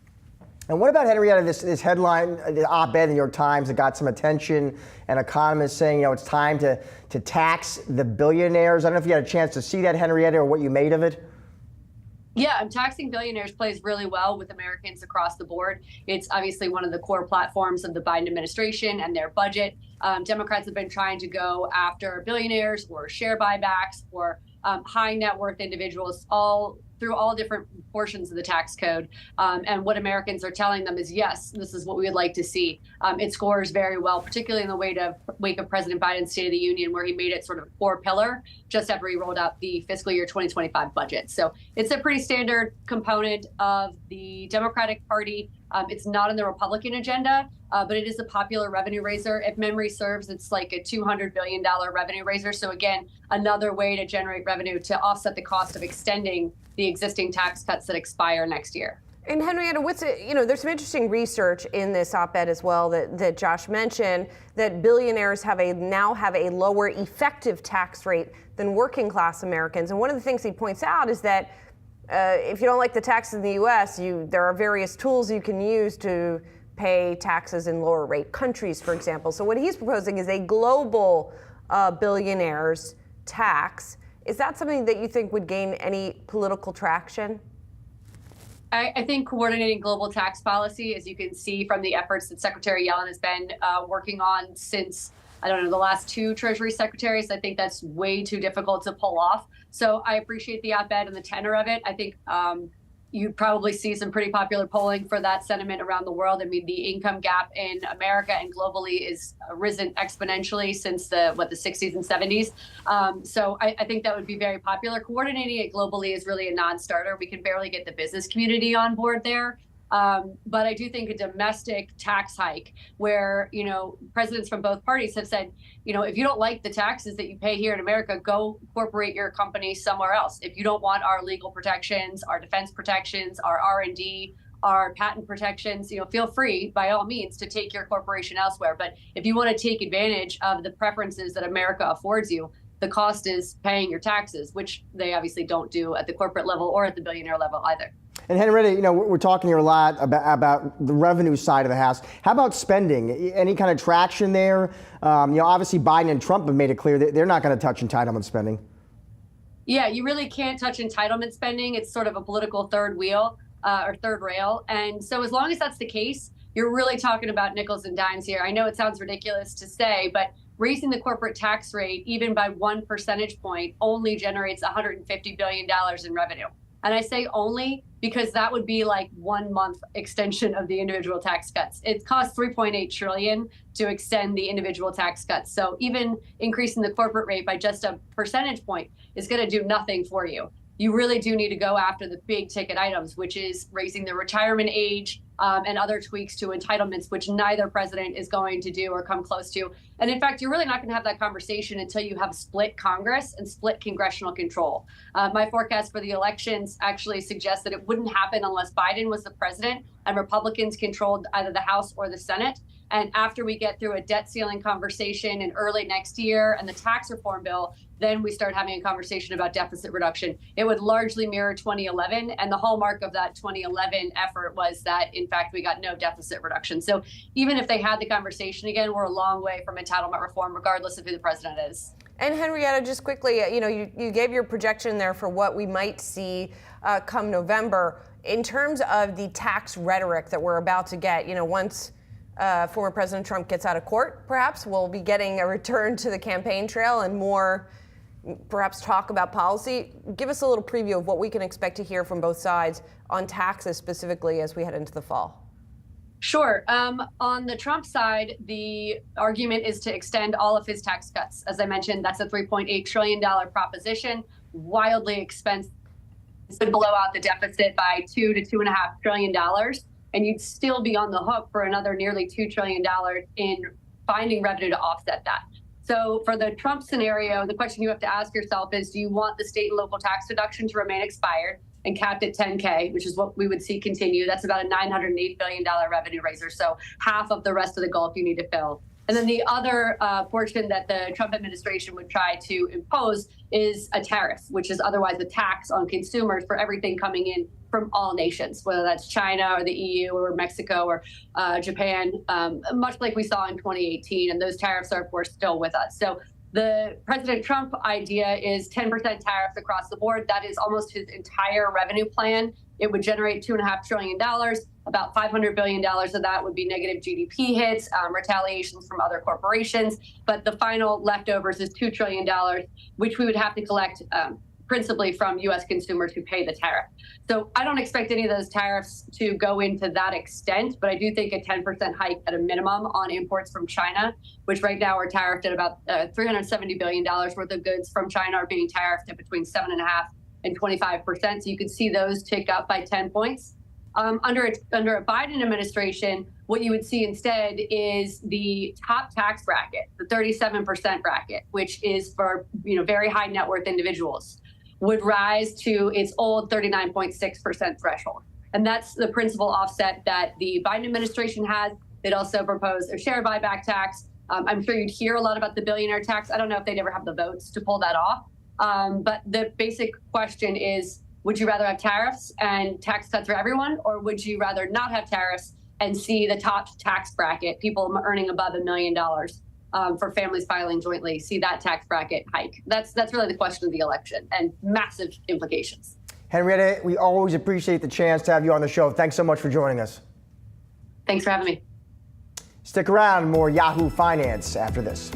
And what about, Henrietta, this headline, the op-ed in the New York Times that got some attention, and economists saying, it's time to tax the billionaires? I don't know if you had a chance to see that, Henrietta, or what you made of it. Yeah, taxing billionaires plays really well with Americans across the board. It's obviously one of the core platforms of the Biden administration and their budget. Democrats have been trying to go after billionaires or share buybacks or high net worth individuals all through all different portions of the tax code. And what Americans are telling them is, yes, this is what we would like to see. It scores very well, particularly in the wake of President Biden's State of the Union, where he made it sort of a core pillar just after he rolled out the fiscal year 2025 budget. So it's a pretty standard component of the Democratic Party. It's not in the Republican agenda, but it is a popular revenue raiser. If memory serves, it's like a $200 billion revenue raiser. So again, another way to generate revenue to offset the cost of extending the existing tax cuts that expire next year. And Henrietta, there's some interesting research in this op-ed as well that Josh mentioned, that billionaires now have a lower effective tax rate than working class Americans. And one of the things he points out is that if you don't like the taxes in the U.S., there are various tools you can use to pay taxes in lower rate countries, for example. So what he's proposing is a global billionaires tax. Is that something that you think would gain any political traction? I think coordinating global tax policy, as you can see from the efforts that Secretary Yellen has been working on since, the last two Treasury secretaries, I think that's way too difficult to pull off. So I appreciate the op-ed and the tenor of it. I think you probably see some pretty popular polling for that sentiment around the world. I mean, the income gap in America and globally is risen exponentially since the 60s and 70s. So I think that would be very popular. Coordinating it globally is really a non-starter. We can barely get the business community on board there. But I do think a domestic tax hike where, presidents from both parties have said, if you don't like the taxes that you pay here in America, go incorporate your company somewhere else. If you don't want our legal protections, our defense protections, our R&D, our patent protections, feel free by all means to take your corporation elsewhere. But if you want to take advantage of the preferences that America affords you, the cost is paying your taxes, which they obviously don't do at the corporate level or at the billionaire level either. And Henrietta, we're talking here a lot about the revenue side of the house. How about spending? Any kind of traction there? Obviously Biden and Trump have made it clear that they're not going to touch entitlement spending. Yeah, you really can't touch entitlement spending. It's sort of a political third wheel or third rail. And so as long as that's the case, you're really talking about nickels and dimes here. I know it sounds ridiculous to say, but raising the corporate tax rate even by 1 percentage point only generates $150 billion in revenue. And I say only because that would be like 1 month extension of the individual tax cuts. It costs $3.8 trillion to extend the individual tax cuts. So even increasing the corporate rate by just a percentage point is going to do nothing for you. You really do need to go after the big ticket items, which is raising the retirement age and other tweaks to entitlements, which neither president is going to do or come close to. And in fact, you're really not going to have that conversation until you have split Congress and split congressional control. My forecast for the elections actually suggests that it wouldn't happen unless Biden was the president and Republicans controlled either the House or the Senate. And after we get through a debt ceiling conversation in early next year and the tax reform bill, then we start having a conversation about deficit reduction. It would largely mirror 2011. And the hallmark of that 2011 effort was that, in fact, we got no deficit reduction. So even if they had the conversation again, we're a long way from entitlement reform, regardless of who the president is. And Henrietta, just quickly, you gave your projection there for what we might see come November. In terms of the tax rhetoric that we're about to get, once former President Trump gets out of court, perhaps we'll be getting a return to the campaign trail and more perhaps talk about policy. Give us a little preview of what we can expect to hear from both sides on taxes specifically as we head into the fall. Sure. On the Trump side, the argument is to extend all of his tax cuts. As I mentioned, that's a $3.8 trillion proposition, wildly expensive. It would blow out the deficit by $2 to $2.5 trillion, and you'd still be on the hook for another nearly $2 trillion in finding revenue to offset that. So for the Trump scenario, the question you have to ask yourself is, do you want the state and local tax deduction to remain expired and capped at $10K, which is what we would see continue? That's about a $908 billion revenue raiser. So half of the rest of the gulf you need to fill. And then the other portion that the Trump administration would try to impose is a tariff, which is otherwise a tax on consumers for everything coming in from all nations, whether that's China or the EU or Mexico or Japan, much like we saw in 2018. And those tariffs are, of course, still with us. So the President Trump idea is 10% tariffs across the board. That is almost his entire revenue plan. It would generate $2.5 trillion. About $500 billion of that would be negative GDP hits, retaliations from other corporations. But the final leftovers is $2 trillion, which we would have to collect principally from U.S. consumers who pay the tariff. So I don't expect any of those tariffs to go into that extent, but I do think a 10% hike at a minimum on imports from China, which right now are tariffed at about $370 billion worth of goods from China are being tariffed at between 7.5% and 25%. So you could see those tick up by 10 points. Under a Biden administration, what you would see instead is the top tax bracket, the 37% bracket, which is for very high net worth individuals, would rise to its old 39.6% threshold. And that's the principal offset that the Biden administration has. They'd also propose a share buyback tax. I'm sure you'd hear a lot about the billionaire tax. I don't know if they'd ever have the votes to pull that off. But the basic question is, would you rather have tariffs and tax cuts for everyone, or would you rather not have tariffs and see the top tax bracket, people earning above $1 million for families filing jointly, see that tax bracket hike? That's really the question of the election and massive implications. Henrietta, we always appreciate the chance to have you on the show. Thanks so much for joining us. Thanks for having me. Stick around, more Yahoo Finance after this.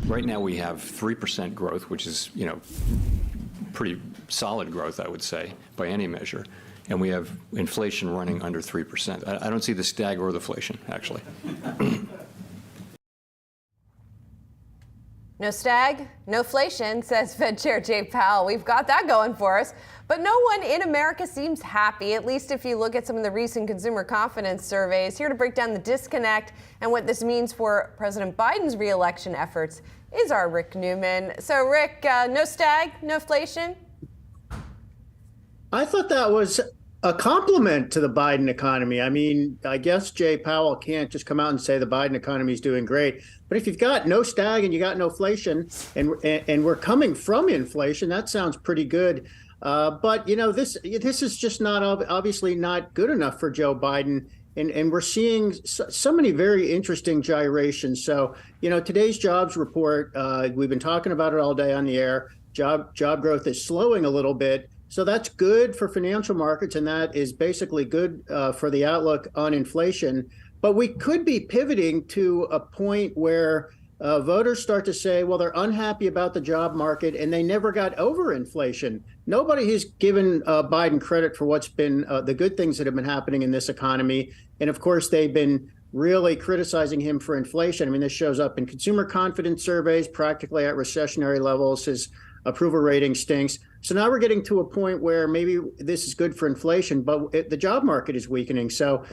Right now we have 3% growth, which is, pretty solid growth, I would say, by any measure. And we have inflation running under 3%. I don't see the stag or the inflation, actually. No stag, no inflation, says Fed Chair Jay Powell. We've got that going for us. But no one in America seems happy, at least if you look at some of the recent consumer confidence surveys. Here to break down the disconnect and what this means for President Biden's reelection efforts is our Rick Newman. So, Rick, no stag, no inflation? I thought that was a compliment to the Biden economy. I mean, I guess Jay Powell can't just come out and say the Biden economy is doing great. But if you've got no stag and you got no inflation, and we're coming from inflation, that sounds pretty good. But this is just not obviously not good enough for Joe Biden. And we're seeing so many very interesting gyrations. So, today's jobs report, we've been talking about it all day on the air. Job growth is slowing a little bit. So that's good for financial markets, and that is basically good for the outlook on inflation. But we could be pivoting to a point where voters start to say, well, they're unhappy about the job market, and they never got over inflation. Nobody has given Biden credit for what's been the good things that have been happening in this economy. And of course, they've been really criticizing him for inflation. I mean, this shows up in consumer confidence surveys, practically at recessionary levels. His approval rating stinks. So now we're getting to a point where maybe this is good for inflation, but the job market is weakening. So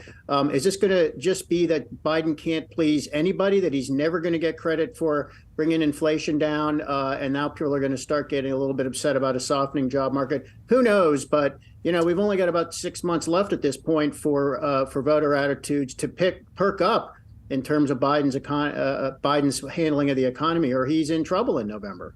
is this going to just be that Biden can't please anybody, that he's never going to get credit for bringing inflation down, and now people are going to start getting a little bit upset about a softening job market? Who knows? But we've only got about 6 months left at this point for voter attitudes to perk up in terms of Biden's handling of the economy, or he's in trouble in November.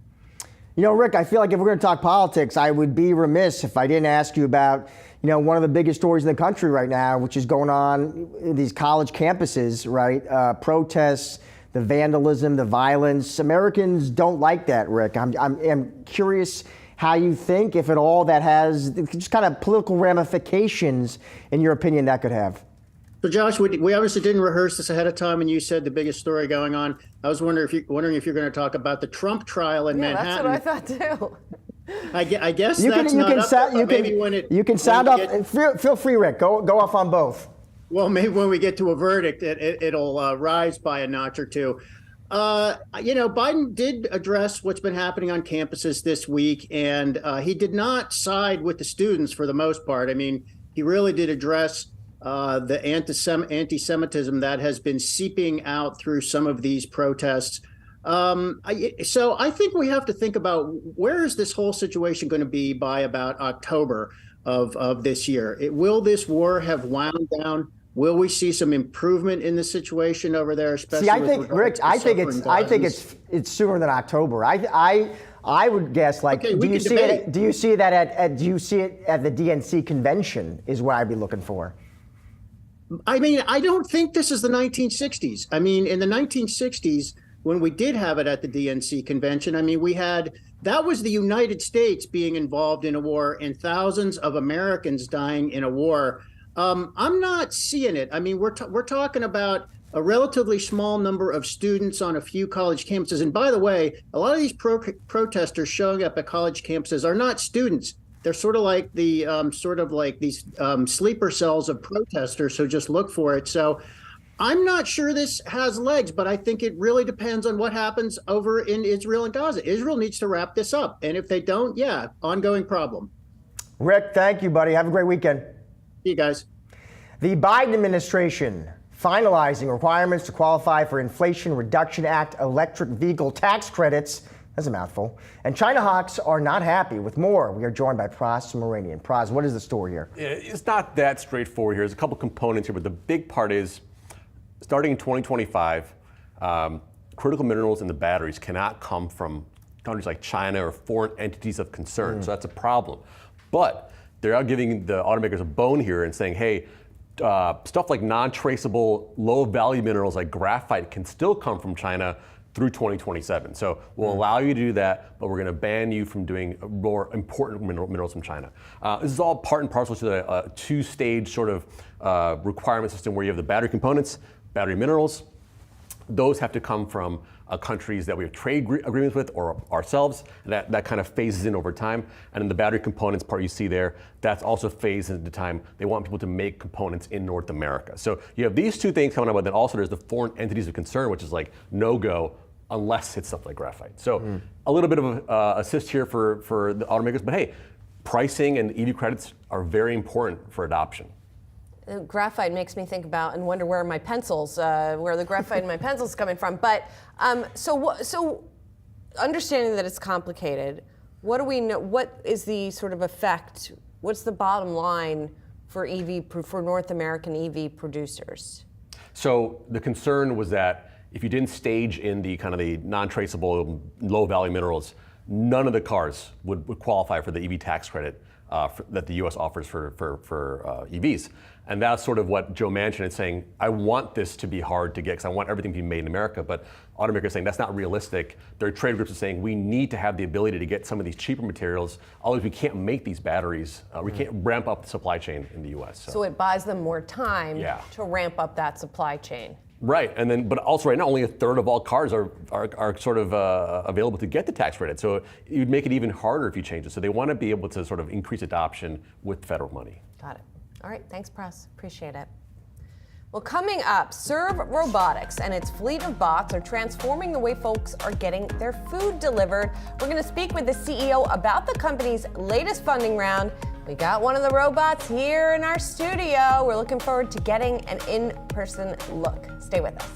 Rick, I feel like if we're going to talk politics, I would be remiss if I didn't ask you about, one of the biggest stories in the country right now, which is going on in these college campuses, right? Protests, the vandalism, the violence. Americans don't like that, Rick. I'm curious how you think, if at all, that has just kind of political ramifications, in your opinion, that could have. So, Josh, we obviously didn't rehearse this ahead of time, and you said the biggest story going on. I was wondering if you're going to talk about the Trump trial in Manhattan. That's what I thought too. I guess that's not up, maybe when it. You can sound off. Feel free, Rick. Go off on both. Well, maybe when we get to a verdict, it'll rise by a notch or two. Biden did address what's been happening on campuses this week, and he did not side with the students for the most part. I mean, he really did address the anti-Semitism that has been seeping out through some of these protests. So I think we have to think about where is this whole situation going to be by about October of this year. Will this war have wound down? Will we see some improvement in the situation over there? Especially, I think, Rick, I think it's sooner than October. I would guess, like, okay, do you see it at the DNC convention is what I'd be looking for. I mean, I don't think this is the 1960s. I mean, in the 1960s, when we did have it at the DNC convention, I mean, that was the United States being involved in a war and thousands of Americans dying in a war. I'm not seeing it. I mean, we're talking about a relatively small number of students on a few college campuses. And by the way, a lot of these protesters showing up at college campuses are not students. They're sort of like these sleeper cells of protesters who just look for it. So I'm not sure this has legs, but I think it really depends on what happens over in Israel and Gaza. Israel needs to wrap this up. And if they don't, ongoing problem. Rick, thank you, buddy. Have a great weekend. See you guys. The Biden administration finalizing requirements to qualify for Inflation Reduction Act electric vehicle tax credits. That's a mouthful. And China hawks are not happy. With more, we are joined by Pras Moranian. Pras, what is the story here? It's not that straightforward here. There's a couple components here, but the big part is, starting in 2025, critical minerals in the batteries cannot come from countries like China or foreign entities of concern. So that's a problem. But they're out giving the automakers a bone here and saying, hey, stuff like non-traceable, low-value minerals like graphite can still come from China through 2027. So we'll allow you to do that, but we're going to ban you from doing more important minerals from China. This is all part and parcel to the two-stage sort of requirement system where you have the battery components, battery minerals. Those have to come from countries that we have trade agreements with or ourselves. And that kind of phases in over time. And in the battery components part you see there, that's also phased into time. They want people to make components in North America. So you have these two things coming up, but then also there's the foreign entities of concern, which is like no-go unless it's stuff like graphite. So a little bit of an assist here for the automakers, but hey, pricing and EV credits are very important for adoption. Graphite makes me think about and wonder where my pencils, where the graphite in my pencils coming from. But so understanding that it's complicated, what do we know? What is the sort of effect? What's the bottom line for North American EV producers? So the concern was that if you didn't stage in the kind of the non-traceable low value minerals, none of the cars would qualify for the EV tax credit that the U.S. offers for EVs. And that's sort of what Joe Manchin is saying. I want this to be hard to get because I want everything to be made in America. But automakers are saying that's not realistic. Their trade groups are saying we need to have the ability to get some of these cheaper materials. Otherwise, we can't make these batteries. We can't ramp up the supply chain in the U.S. So it buys them more time to ramp up that supply chain. Right, and then, but also right now, only a third of all cars are sort of available to get the tax credit. So you'd make it even harder if you change it. So they want to be able to sort of increase adoption with federal money. Got it. All right, thanks, Press. Appreciate it. Well, coming up, Serve Robotics and its fleet of bots are transforming the way folks are getting their food delivered. We're going to speak with the CEO about the company's latest funding round. We got one of the robots here in our studio. We're looking forward to getting an in-person look. Stay with us.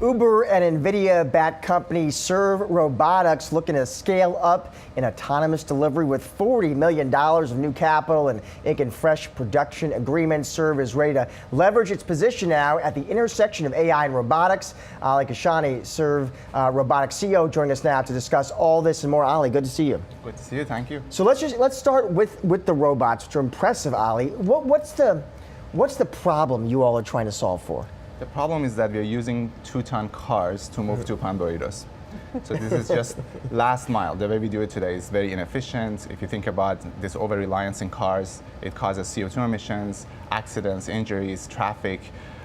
Uber and NVIDIA-backed company Serve Robotics looking to scale up in autonomous delivery with $40 million of new capital and making fresh production agreements. Serve is ready to leverage its position now at the intersection of AI and robotics. Ali Kashani, Serve Robotics CEO, joining us now to discuss all this and more. Ali, good to see you. Good to see you. Thank you. So let's start with the robots, which are impressive, Ali. What's the problem you all are trying to solve for? The problem is that we are using 2-ton cars to move 2-pound burritos. So this is just last mile. The way we do it today is very inefficient. If you think about this over-reliance in cars, it causes CO2 emissions, accidents, injuries, traffic.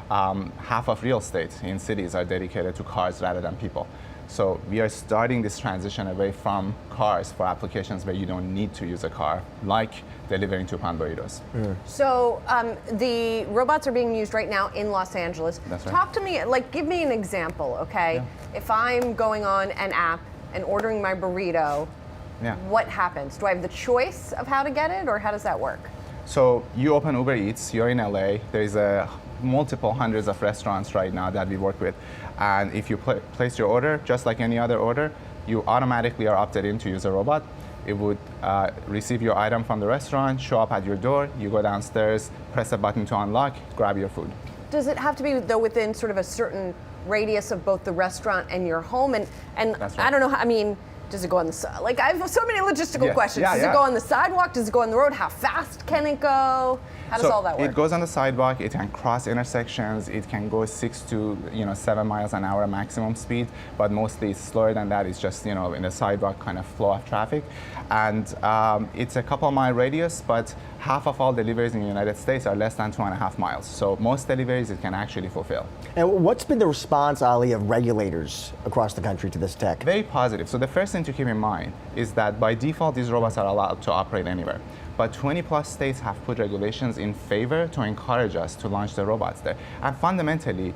Half of real estate in cities are dedicated to cars rather than people. So we are starting this transition away from cars for applications where you don't need to use a car, like delivering 2-pound burritos. So the robots are being used right now in Los Angeles. That's right. Talk to me, give me an example, okay? Yeah. If I'm going on an app and ordering my burrito, what happens? Do I have the choice of how to get it, or how does that work? So you open Uber Eats, you're in LA, there's multiple hundreds of restaurants right now that we work with. And if you place your order, just like any other order, you automatically are opted in to use a robot. It would receive your item from the restaurant, show up at your door, you go downstairs, press a button to unlock, grab your food. Does it have to be, though, within sort of a certain radius of both the restaurant and your home? And That's right. I don't know, does it go on the side? I have so many logistical questions. Does it go on the sidewalk? Does it go on the road? How fast can it go? How does all that work? It goes on the sidewalk. It can cross intersections. It can go 6 to 7 miles an hour maximum speed, but mostly it's slower than that. It's just in the sidewalk kind of flow of traffic, and it's a couple mile radius. But half of all deliveries in the United States are less than 2.5 miles. So most deliveries it can actually fulfill. And what's been the response, Ali, of regulators across the country to this tech? Very positive. So the first thing to keep in mind is that by default these robots are allowed to operate anywhere. But 20 plus states have put regulations in favor to encourage us to launch the robots there. And fundamentally,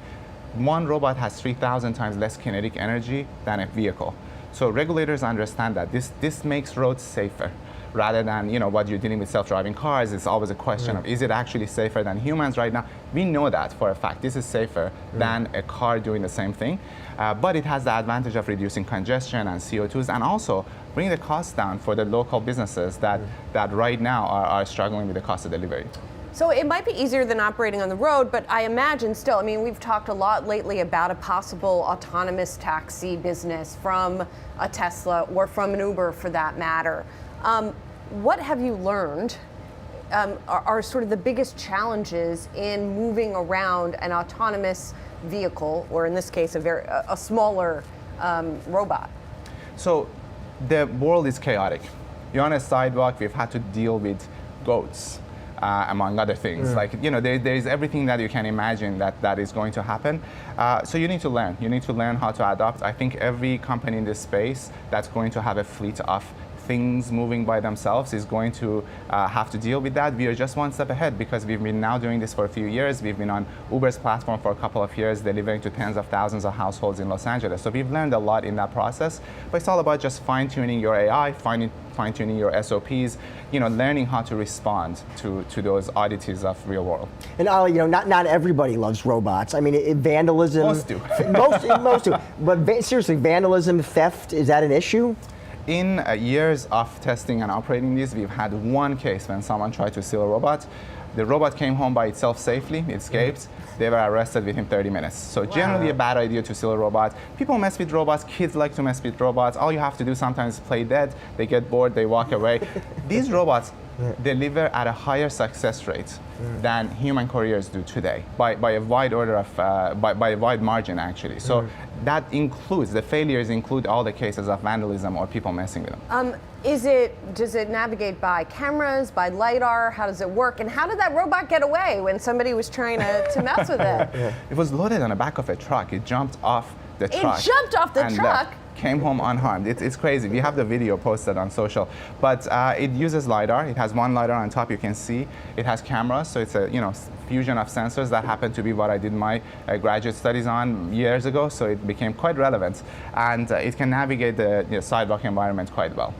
one robot has 3,000 times less kinetic energy than a vehicle. So regulators understand that this makes roads safer. Rather than what you're dealing with self-driving cars, it's always a question of, is it actually safer than humans right now? We know that for a fact. This is safer than a car doing the same thing. But it has the advantage of reducing congestion and CO2s, and also bring the cost down for the local businesses that right now are struggling with the cost of delivery. So it might be easier than operating on the road, but I imagine still, we've talked a lot lately about a possible autonomous taxi business from a Tesla or from an Uber for that matter. What have you learned are sort of the biggest challenges in moving around an autonomous vehicle, or in this case, a smaller robot? So the world is chaotic. You're on a sidewalk, we've had to deal with goats, among other things. There's everything that you can imagine that is going to happen. So you need to learn. You need to learn how to adapt. I think every company in this space that's going to have a fleet of things moving by themselves is going to have to deal with that. We are just one step ahead because we've been now doing this for a few years. We've been on Uber's platform for a couple of years, delivering to tens of thousands of households in Los Angeles. So we've learned a lot in that process, but it's all about just fine-tuning your AI, fine-tuning your SOPs, learning how to respond to those oddities of real world. And Ali, not everybody loves robots. Vandalism. Most do. most do. But seriously, vandalism, theft, is that an issue? In years of testing and operating these, we've had one case when someone tried to steal a robot. The robot came home by itself safely, it escaped. They were arrested within 30 minutes. So generally a bad idea to steal a robot. People mess with robots, kids like to mess with robots. All you have to do sometimes is play dead, they get bored, they walk away. These robots deliver at a higher success rate than human couriers do today, by a wide order of, by a wide margin actually. So that includes, the failures include all the cases of vandalism or people messing with them. Does it navigate by cameras, by LiDAR? How does it work? And how did that robot get away when somebody was trying to mess with it? It was loaded on the back of a truck. It jumped off the truck. It jumped off the truck? Came home unharmed. It's crazy. We have the video posted on social, but it uses LiDAR. It has one LiDAR on top you can see. It has cameras, so it's a fusion of sensors that happened to be what I did my graduate studies on years ago, so it became quite relevant, and it can navigate the sidewalk environment quite well.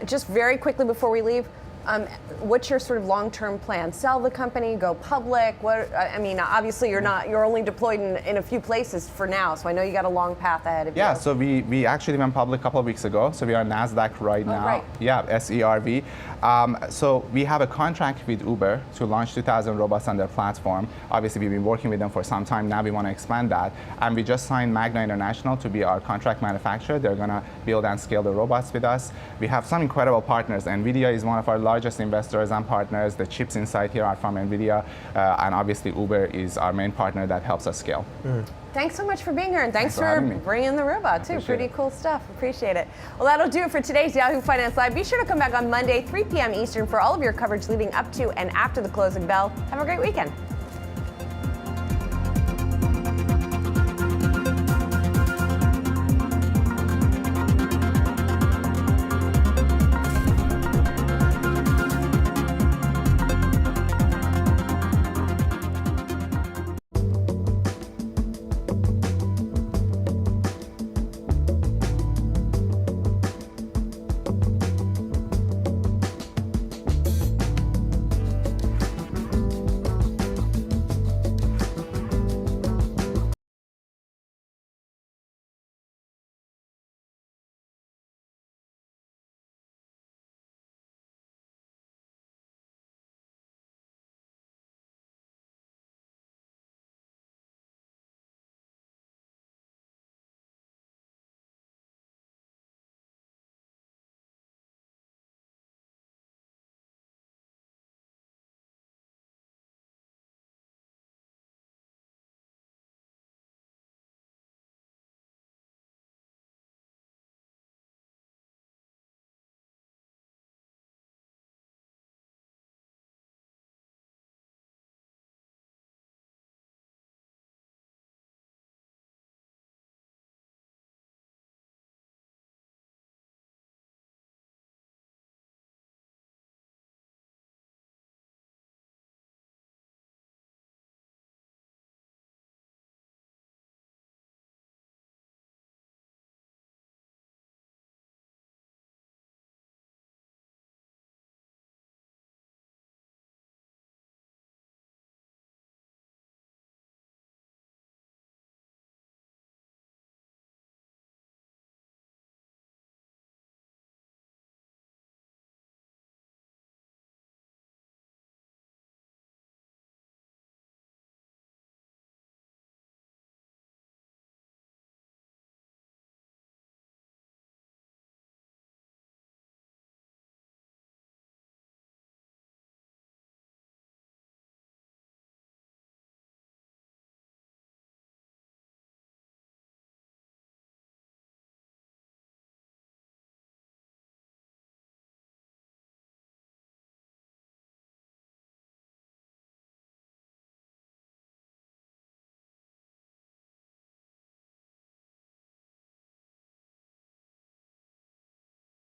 Just very quickly before we leave, What's your sort of long-term plan? Sell the company, go public? What? I mean, obviously you're only deployed in a few places for now, so I know you got a long path ahead of you. Yeah, so we actually went public a couple of weeks ago. So we are on Nasdaq right now. Right. Yeah, SERV. So we have a contract with Uber to launch 2,000 robots on their platform. Obviously, we've been working with them for some time. Now we want to expand that. And we just signed Magna International to be our contract manufacturer. They're going to build and scale the robots with us. We have some incredible partners. NVIDIA is one of our largest investors and partners. The chips inside here are from NVIDIA. And obviously, Uber is our main partner that helps us scale. Thanks so much for being here, and thanks for bringing the robot, too. Appreciate Pretty cool stuff. Appreciate it. Well, that'll do it for today's Yahoo Finance Live. Be sure to come back on Monday, 3 p.m. Eastern, for all of your coverage leading up to and after the closing bell. Have a great weekend.